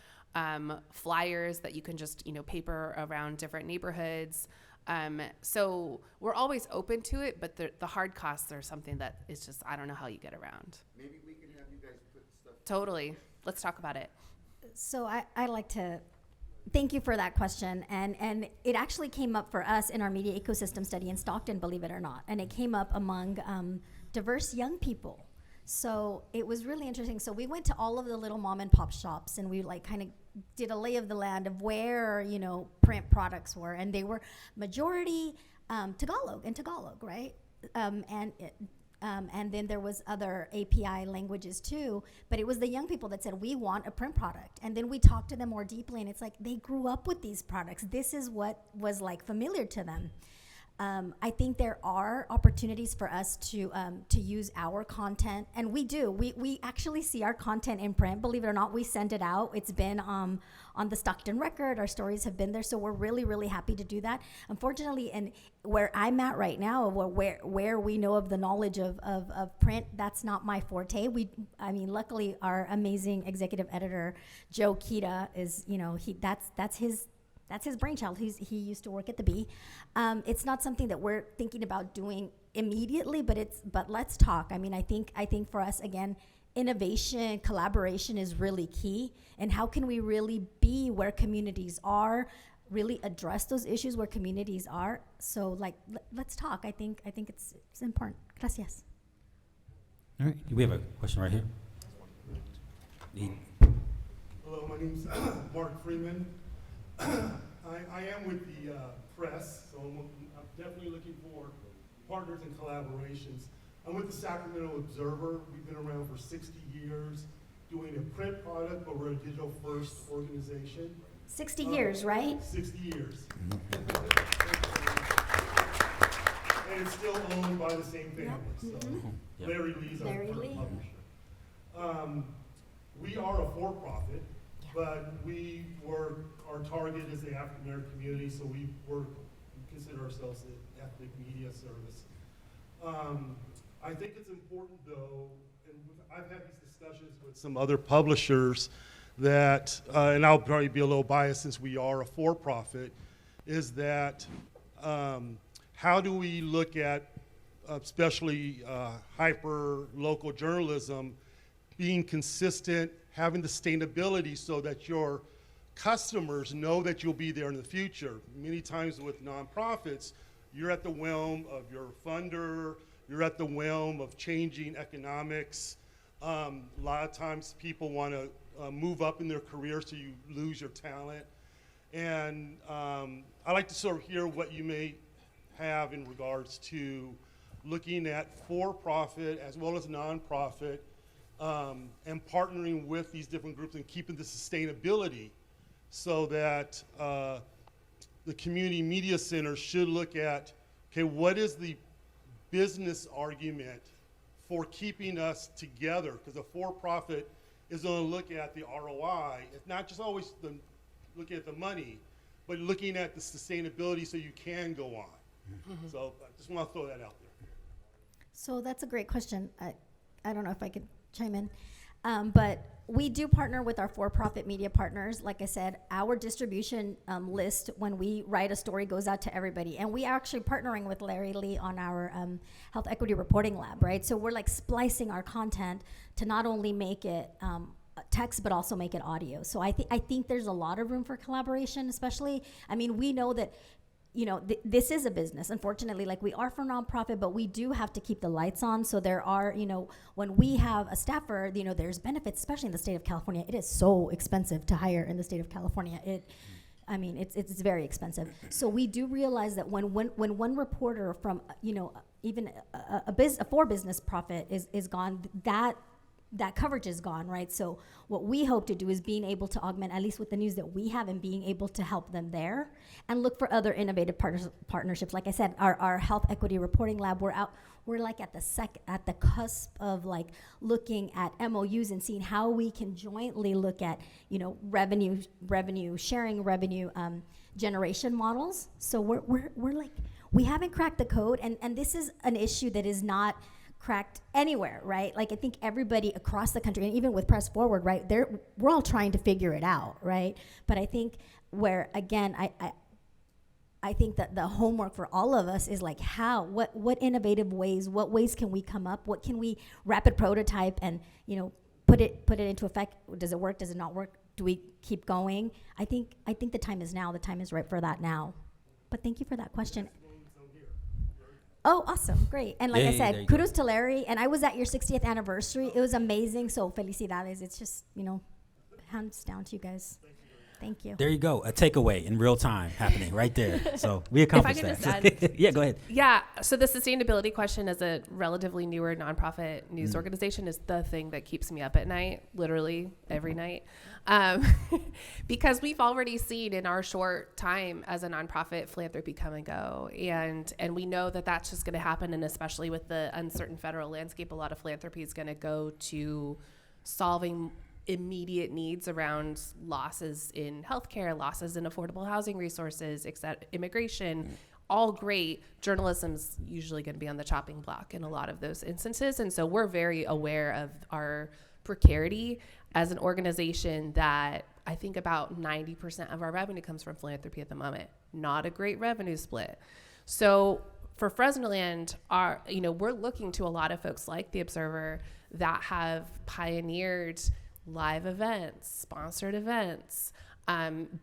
flyers that you can just, paper around different neighborhoods. So we're always open to it, but the hard costs are something that is just, I don't know how you get around. Maybe we can have you guys put stuff. Totally. Let's talk about it. So I like to thank you for that question. And it actually came up for us in our media ecosystem study in Stockton, believe it or not. And it came up among diverse young people. So it was really interesting. So we went to all of the little mom and pop shops, and we kind of did a lay of the land of where, print products were. And they were majority Tagalog, right? And then there was other API languages too, but it was the young people that said, we want a print product. And then we talked to them more deeply, and it's like, they grew up with these products. This is what was familiar to them. I think there are opportunities for us to use our content, and we do. We actually see our content in print. Believe it or not, we send it out. It's been on the Stockton Record. Our stories have been there, so we're really, really happy to do that. Unfortunately, and where I'm at right now, where we know of the knowledge of print, that's not my forte. Luckily, our amazing executive editor, Joe Kita, is that's his brainchild. He used to work at the Bee. It's not something that we're thinking about doing immediately, but let's talk. I think for us, again, innovation, collaboration is really key. And how can we really be where communities are, really address those issues where communities are? So let's talk. I think it's important. Gracias. All right, we have a question right here. Hello, my name's Mark Freeman. I am with the press, so I'm definitely looking for partners and collaborations. I'm with the Sacramento Observer. We've been around for 60 years doing a print product, but we're a digital first organization. 60 years, right? 60 years. And it's still owned by the same family. Yep. So Larry Lee's our publisher. We are a for-profit, but our target is the African American community, so we consider ourselves an ethnic media service. I think it's important, though, and I've had these discussions with some other publishers that, and I'll probably be a little biased since we are a for-profit, is that how do we look at, especially hyper-local journalism, being consistent, having the sustainability so that your customers know that you'll be there in the future. Many times with nonprofits, you're at the whim of your funder, you're at the whim of changing economics. A lot of times people want to move up in their career, so you lose your talent. And I like to sort of hear what you may have in regards to looking at for-profit as well as nonprofit, and partnering with these different groups and keeping the sustainability, so that the community media center should look at, okay, what is the business argument for keeping us together? Because a for-profit is going to look at the ROI. It's not just always looking at the money, but looking at the sustainability so you can go on. Mm-hmm. So I just want to throw that out there. So that's a great question. I don't know if I could chime in, but we do partner with our for-profit media partners. Like I said, our distribution list, when we write a story, goes out to everybody. And we are actually partnering with Larry Lee on our health equity reporting lab, right? So we're like splicing our content to not only make it text, but also make it audio. So I think there's a lot of room for collaboration, especially, I mean, we know that, you know, this is a business. Unfortunately, like, we are for nonprofit, but we do have to keep the lights on. So there are, you know, when we have a staffer, you know, there's benefits, especially in the state of California. It is so expensive to hire in the state of California. It's very expensive. So we do realize that when one reporter from, you know, even a for-business profit is gone, that coverage is gone, right? So what we hope to do is being able to augment, at least with the news that we have, and being able to help them there and look for other innovative partnerships. Like I said, our health equity reporting lab, we're like at the cusp of like looking at MOUs and seeing how we can jointly look at, you know, revenue sharing, revenue generation models. So we're like, we haven't cracked the code, and this is an issue that is not cracked anywhere, right? Like, I think everybody across the country, and even with Press Forward, right, we're all trying to figure it out, right? But I think where, again, I think that the homework for all of us is like, what innovative ways, what ways can we come up? What can we rapid prototype and, you know, put it into effect? Does it work? Does it not work? Do we keep going? I think the time is now. The time is right for that now. But thank you for that question. Oh, awesome, great. And like I said, kudos to Larry. And I was at your 60th anniversary. It was amazing. So felicidades. It's just, you know, hands down to you guys. Thank you. There you go. A takeaway in real time happening right there. So we accomplished that. If I could just add, yeah, go ahead. Yeah. So the sustainability question, as a relatively newer nonprofit news organization, is the thing that keeps me up at night, literally every night. Because we've already seen in our short time as a nonprofit philanthropy come and go. And we know that that's just going to happen. And especially with the uncertain federal landscape, a lot of philanthropy is going to go to solving immediate needs around losses in healthcare, losses in affordable housing resources, immigration, all great. Journalism's usually going to be on the chopping block in a lot of those instances. And so we're very aware of our precarity as an organization that I think about 90% of our revenue comes from philanthropy at the moment. Not a great revenue split. So for Fresnoland, we're looking to a lot of folks like The Observer that have pioneered live events, sponsored events,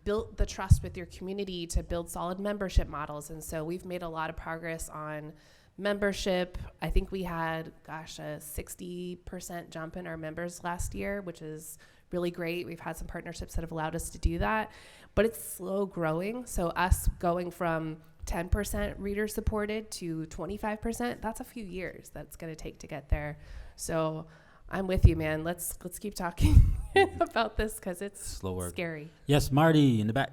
built the trust with your community to build solid membership models. And so we've made a lot of progress on membership. I think we had, a 60% jump in our members last year, which is really great. We've had some partnerships that have allowed us to do that, but it's slow growing. So us going from 10% reader supported to 25%, that's a few years that's going to take to get there. So I'm with you, man. Let's keep talking about this because it's slow work. Scary. Yes, Marty in the back.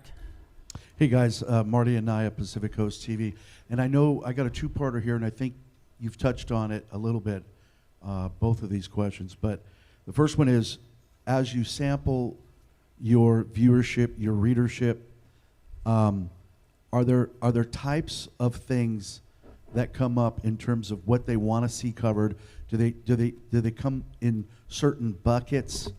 Hey guys, Marty Anaya, Pacific Coast TV. And I know I got a two-parter here, and I think you've touched on it a little bit, both of these questions. But the first one is, as you sample your viewership, your readership, are there types of things that come up in terms of what they want to see covered? Do they come in certain buckets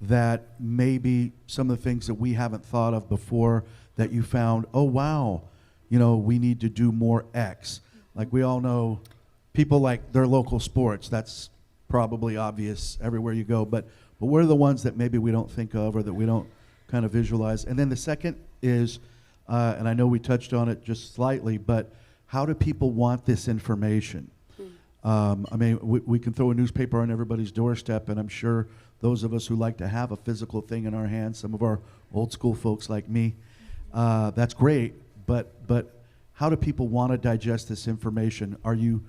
that maybe some of the things that we haven't thought of before that you found, oh wow, we need to do more X? Like, we all know people like their local sports. That's probably obvious everywhere you go. But what are the ones that maybe we don't think of or that we don't kind of visualize? And then the second is, and I know we touched on it just slightly, but how do people want this information? I mean, we can throw a newspaper on everybody's doorstep, and I'm sure those of us who like to have a physical thing in our hands, some of our old school folks like me, that's great, but how do people want to digest this information? Are you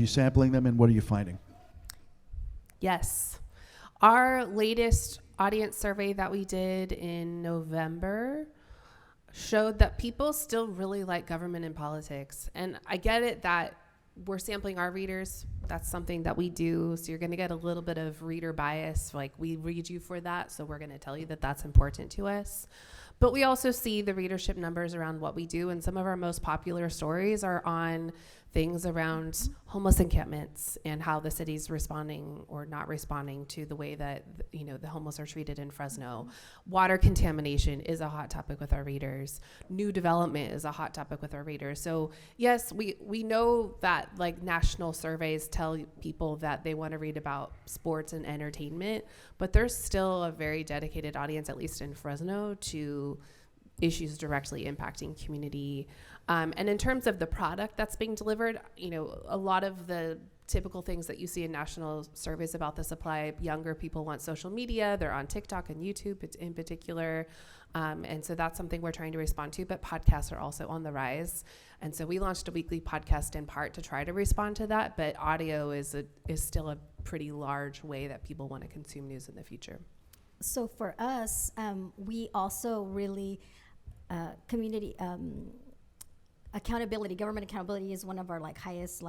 sampling them, and what are you finding? Yes. Our latest audience survey that we did in November showed that people still really like government and politics. And I get it that we're sampling our readers. That's something that we do. So you're going to get a little bit of reader bias. Like, we read you for that, so we're going to tell you that that's important to us. But we also see the readership numbers around what we do, and some of our most popular stories are on things around homeless encampments and how the city's responding or not responding to the way that, you know, the homeless are treated in Fresno. Water contamination is a hot topic with our readers. New development is a hot topic with our readers. So yes, we know that, like, national surveys tell people that they want to read about sports and entertainment, but there's still a very dedicated audience, at least in Fresno, to issues directly impacting community. And in terms of the product that's being delivered, you know, a lot of the typical things that you see in national surveys about this apply. Younger people want social media. They're on TikTok and YouTube in particular. And so that's something we're trying to respond to, but podcasts are also on the rise. And so we launched a weekly podcast in part to try to respond to that, but audio is still a pretty large way that people want to consume news in the future. So for us, we also really, community accountability, government accountability is one of our highest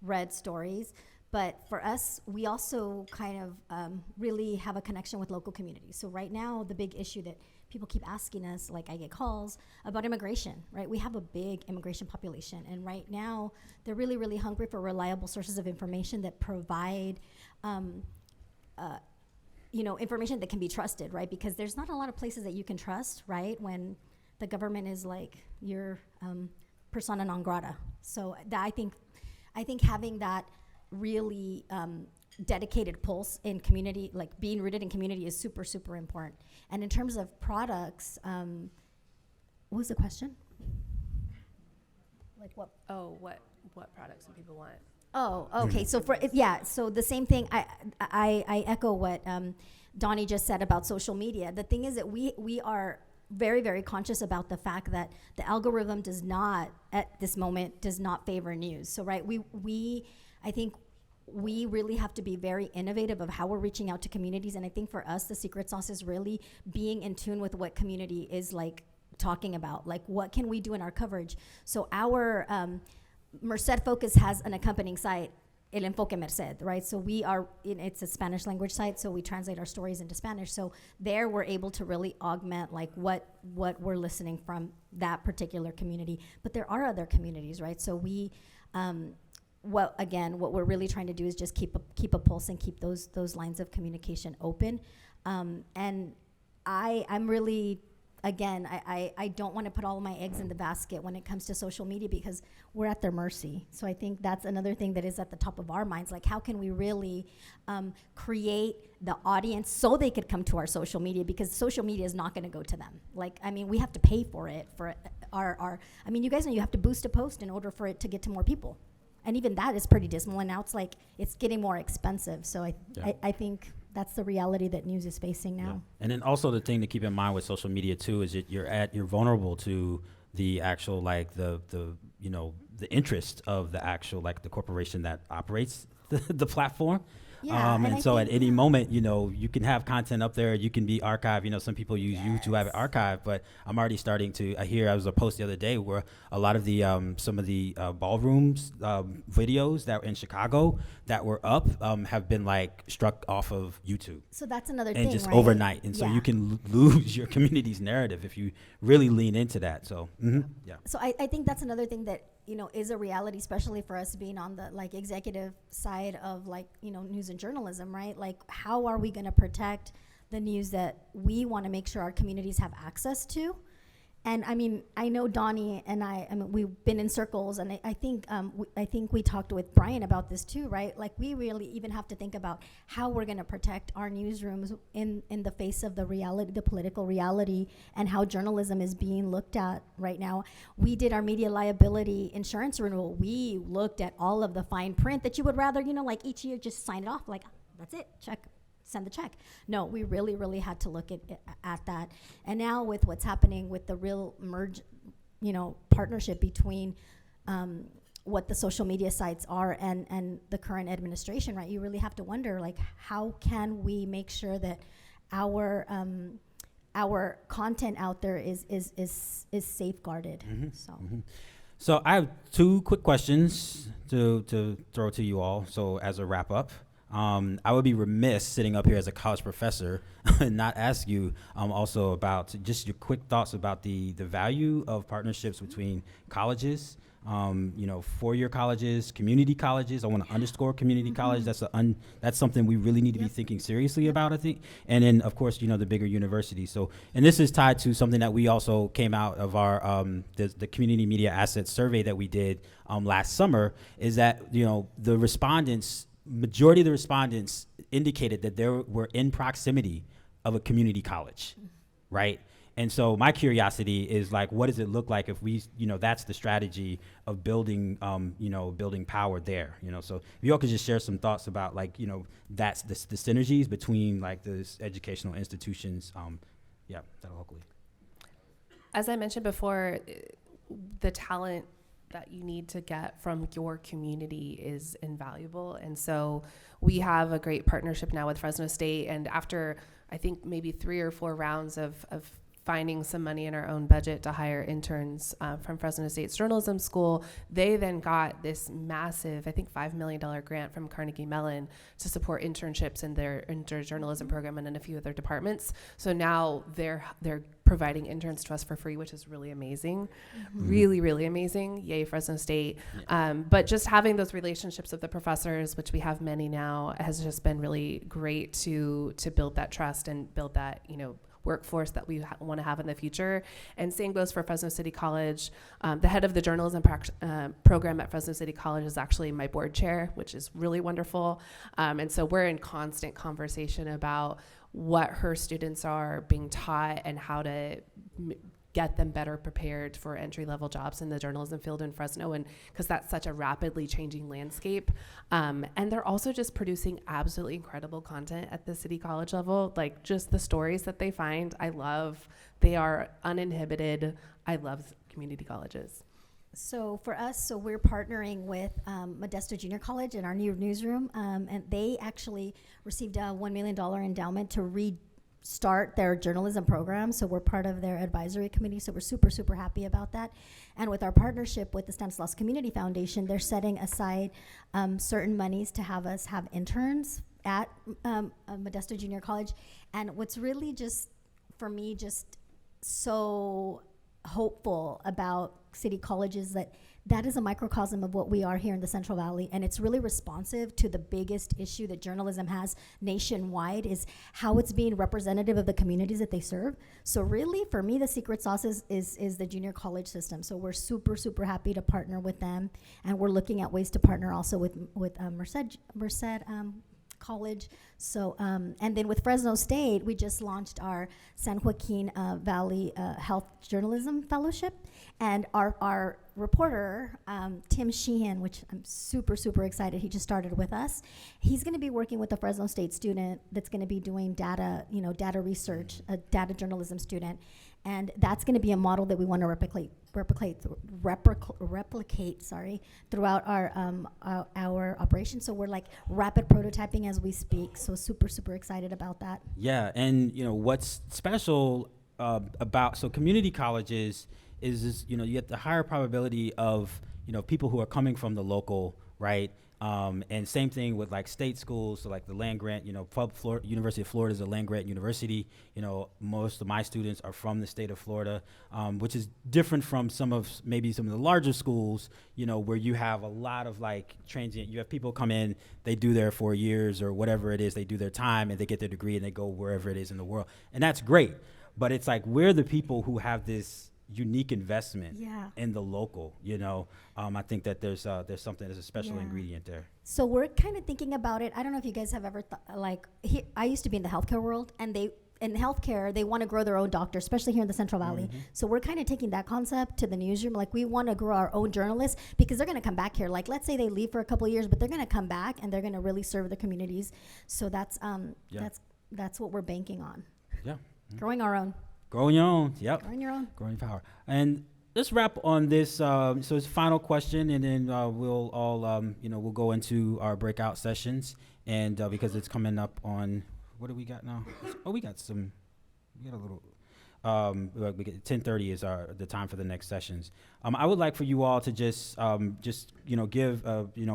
read stories. But for us, we also kind of really have a connection with local communities. So right now, the big issue that people keep asking us, I get calls about immigration, right? We have a big immigration population, and right now, they're really, really hungry for reliable sources of information that provide information that can be trusted, right? Because there's not a lot of places that you can trust, right? When the government is your persona non grata. So that I think having that really dedicated pulse in community, being rooted in community, is super, super important. And in terms of products, what was the question? What? Oh, what products do people want? Oh, okay. So so the same thing. I echo what Donnie just said about social media. The thing is that we are very, very conscious about the fact that the algorithm does not, at this moment, favor news. So I think we really have to be very innovative of how we're reaching out to communities. And I think for us, the secret sauce is really being in tune with what community is talking about. What can we do in our coverage? So our Merced Focus has an accompanying site, El Enfoque Merced, right? So it's a Spanish language site, so we translate our stories into Spanish. So there we're able to really augment what we're listening from that particular community. But there are other communities, right? So we, what we're really trying to do is just keep a pulse and keep those lines of communication open. And I'm really, again, I don't want to put all of my eggs in the basket when it comes to social media, because we're at their mercy. So I think that's another thing that is at the top of our minds. How can we really create the audience so they could come to our social media, because social media is not going to go to them. We have to pay for it, for you guys know you have to boost a post in order for it to get to more people. And even that is pretty dismal, and now it's getting more expensive. So I think that's the reality that news is facing now. Yeah. And then also the thing to keep in mind with social media too is that you're vulnerable to the actual the interest of the actual the corporation that operates the platform. Yeah, and so at any moment, you can have content up there, you can be archived. Some people use YouTube to have it archived, but I'm already starting to hear. I was a post the other day where a lot of the some of the ballrooms videos that were in Chicago that were up have been struck off of YouTube. So that's another thing, thing, just right? overnight, and so you can lose your community's narrative if you really lean into that. So yeah. So I think that's another thing that is a reality, especially for us being on the executive side of news and journalism, right? How are we going to protect the news that we want to make sure our communities have access to, And I mean, I know Donnie and I mean, we've been in circles, and I think I think we talked with Brian about this too, right? Like, we really even have to think about how we're going to protect our newsrooms in the face of the reality, the political reality, and how journalism is being looked at right now. We did our media liability insurance renewal. We looked at all of the fine print that you would rather, you know, like each year just sign it off, like, that's it, check. Send the check. No, we really, really had to look at that. And now with what's happening with the real partnership between what the social media sites are and the current administration, right? You really have to wonder, like, how can we make sure that our content out there is safeguarded? So I have two quick questions to throw to you all. So as a wrap up. I would be remiss sitting up here as a college professor and not ask you also about just your quick thoughts about the value of partnerships between colleges, four-year colleges, community colleges. I want to underscore community college. That's something we really need to be thinking seriously about, I think. And then, of course, the bigger universities. So, and this is tied to something that we also came out of our the community media assets survey that we did last summer, is that the respondents. Majority of the respondents indicated that they were in proximity of a community college, right? And so my curiosity is, like, what does it look like if we, that's the strategy of building, building power there, So if you all could just share some thoughts about, like, that's the synergies between, like, those educational institutions, that'll hopefully. As I mentioned before, the talent that you need to get from your community is invaluable. And so we have a great partnership now with Fresno State. And after, I think, maybe 3 or 4 rounds of finding some money in our own budget to hire interns from Fresno State's journalism school, they then got this massive, I think, $5 million grant from Carnegie Mellon to support internships in their journalism program and in a few other departments. So now they're providing interns to us for free, which is really amazing. Really, really amazing. Yay, Fresno State. But just having those relationships with the professors, which we have many now, has just been really great to build that trust and build that, workforce that we want to have in the future. And same goes for Fresno City College. The head of the journalism program at Fresno City College is actually my board chair, which is really wonderful. And so we're in constant conversation about what her students are being taught and how to get them better prepared for entry-level jobs in the journalism field in Fresno, and because that's such a rapidly changing landscape. And they're also just producing absolutely incredible content at the city college level. Like, just the stories that they find, I love. They are uninhibited. I love community colleges. So for us, we're partnering with Modesto Junior College in our new newsroom, and they actually received a $1 million endowment to start their journalism program. So we're part of their advisory committee. So we're super, super happy about that. And with our partnership with the Stanislaus Community Foundation, they're setting aside certain monies to have us have interns at Modesto Junior College. And what's really just, for me, just so hopeful about city colleges that is a microcosm of what we are here in the Central Valley, and it's really responsive to the biggest issue that journalism has nationwide, is how it's being representative of the communities that they serve. So really, for me, the secret sauce is the junior college system. So we're super, super happy to partner with them, and we're looking at ways to partner also with Merced College. So, and then with Fresno State, we just launched our San Joaquin Valley Health Journalism Fellowship, and our reporter, Tim Sheehan, which I'm super, super excited, he just started with us. He's gonna be working with a Fresno State student that's gonna be doing data research, a data journalism student, and that's gonna be a model that we wanna replicate throughout our operation. So we're like rapid prototyping as we speak. So super, super excited about that. Yeah, and what's special about community colleges is you get the higher probability of people who are coming from the local, right? And same thing with like state schools, so like the land grant, University of Florida is a land grant university. Most of my students are from the state of Florida, which is different from some of the larger schools, where you have a lot of like transient, you have people come in, they do their 4 years or whatever it is, they do their time and they get their degree and they go wherever it is in the world. And that's great. But it's like, we're the people who have this unique investment Yeah. in the local. I think that there's something, there's a special Yeah. ingredient there. So we're kind of thinking about it. I don't know if you guys have ever I used to be in the healthcare world, and in healthcare, they want to grow their own doctors, especially here in the Central Valley. Mm-hmm. So we're kind of taking that concept to the newsroom. Like, we want to grow our own journalists because they're going to come back here. Like, let's say they leave for a couple of years, but they're going to come back and they're going to really serve the communities. So that's what we're banking on. Yeah. Growing our own. Growing your own. Yep. Growing your own. Growing power. And let's wrap on this. So it's a final question, and then we'll all, we'll go into our breakout sessions. And because it's coming up on, what do we got now? We got a little. We get 10:30 is the time for the next sessions. I would like for you all to just give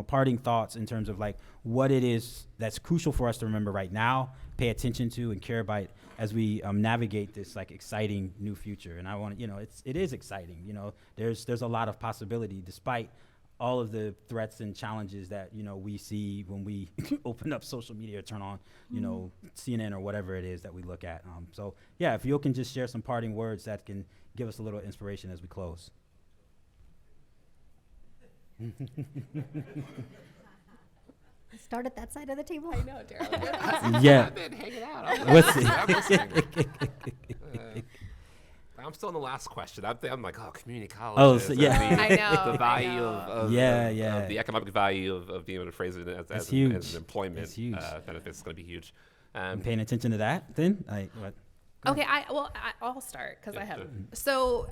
parting thoughts in terms of like what it is that's crucial for us to remember right now, pay attention to, and care about as we navigate this like exciting new future. And I want it is exciting. There's a lot of possibility despite all of the threats and challenges that we see when we open up social media or turn on CNN or whatever it is that we look at. So yeah, if you can just share some parting words that can give us a little inspiration as we close. Start at that side of the table. I know, Daryl. Yeah. I've been hanging out. What's I'm still on the last question. I'm like, community college. Oh, so, yeah. I know. The value I know. of the economic value of being able to phrase it as an employment It's huge. benefits is going to be huge. I'm paying attention to that then? What? Okay, I'll start because I have. So,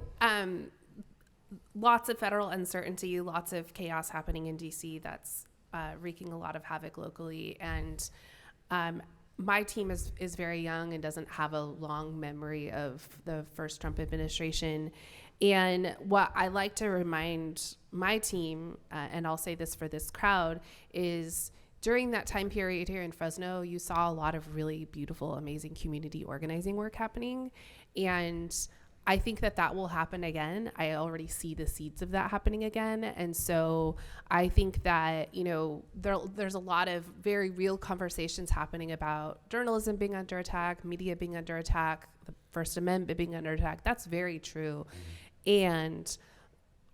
lots of federal uncertainty, lots of chaos happening in DC that's wreaking a lot of havoc locally. And my team is very young and doesn't have a long memory of the first Trump administration. And what I like to remind my team, and I'll say this for this crowd, is during that time period here in Fresno, you saw a lot of really beautiful, amazing community organizing work happening. And I think that will happen again. I already see the seeds of that happening again. And so I think that, there's a lot of very real conversations happening about journalism being under attack, media being under attack, the First Amendment being under attack. That's very true. And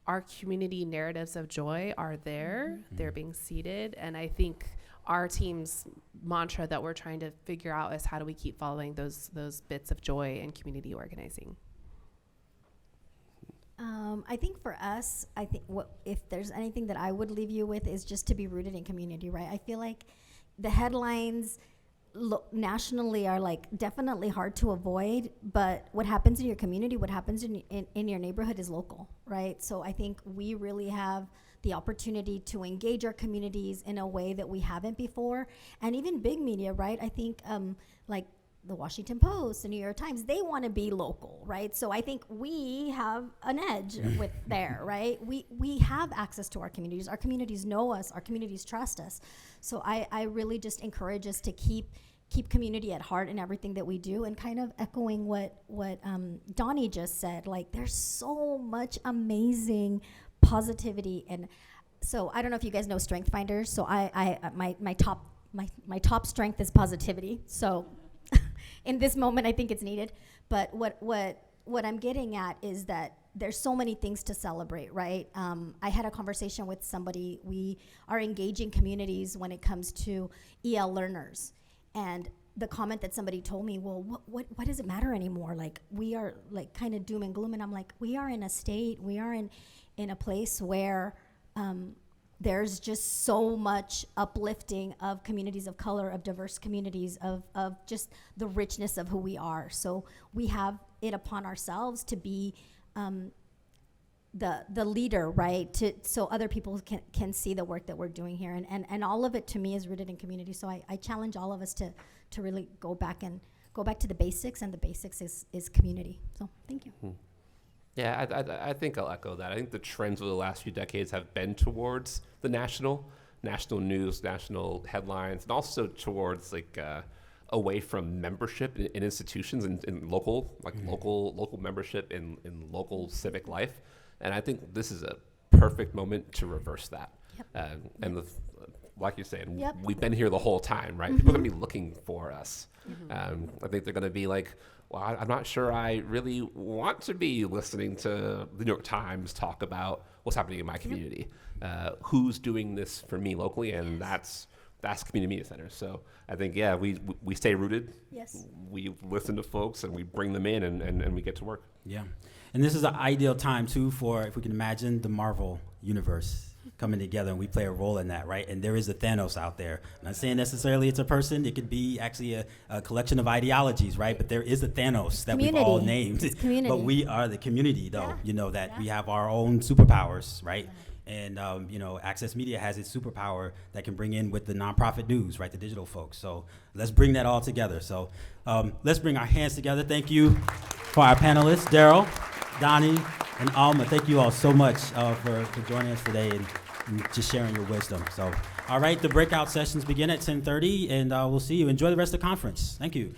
our community narratives of joy are there. They're being seeded. And I think our team's mantra that we're trying to figure out is how do we keep following those bits of joy and community organizing. I think for us, if there's anything that I would leave you with is just to be rooted in community, right? I feel like the headlines nationally are like definitely hard to avoid, but what happens in your community, what happens in your neighborhood is local, right? So I think we really have the opportunity to engage our communities in a way that we haven't before. And even big media, right? I think like the Washington Post, the New York Times, they want to be local, right? So I think we have an edge with there, right? We have access to our communities. Our communities know us. Our communities trust us. So I really just encourage us to keep community at heart in everything that we do, and kind of echoing what Donnie just said. Like, there's so much amazing positivity, and so I don't know if you guys know Strength Finders. So my top strength is positivity. So in this moment, I think it's needed. But what I'm getting at is that there's so many things to celebrate, right? I had a conversation with somebody. We are engaging communities when it comes to EL learners. And the comment that somebody told me, well, what does it matter anymore? Like, we are like kind of doom and gloom. And I'm like, we are in a state, we are in a place where there's just so much uplifting of communities of color, of diverse communities, of just the richness of who we are. So we have it upon ourselves to be the leader, right? So other people can see the work that we're doing here. And all of it to me is rooted in community. So I challenge all of us to really go back to the basics, and the basics is community. So thank you. Yeah, I think I'll echo that. I think the trends over the last few decades have been towards the national news, national headlines, and also towards like away from membership in institutions and in local membership in local civic life. And I think this is a perfect moment to reverse that. Yep. Like you're saying, we've been here the whole time, right? People are going to be looking for us. I think they're going to be like, well, I'm not sure I really want to be listening to the New York Times talk about what's happening in my community. Who's doing this for me locally, and that's community media centers. So I think, yeah, we stay rooted. Yes. We listen to folks and we bring them in and we get to work. Yeah. And this is an ideal time, too, for, if we can imagine, the Marvel universe coming together, and we play a role in that, right? And there is a Thanos out there. I'm not saying necessarily it's a person. It could be actually a collection of ideologies, right? But there is a Thanos that we've all named. It's community. But we are the community, though, Yeah. you know, that Yeah. we have our own superpowers, right? And, you know, Access Media has its superpower that can bring in with the nonprofit news, right, the digital folks. So let's bring that all together. So let's bring our hands together. Thank you for our panelists, Daryl, Donnie, and Alma. Thank you all so much for joining us today and just sharing your wisdom. So, all right, the breakout sessions begin at 10:30, and we'll see you. Enjoy the rest of the conference. Thank you.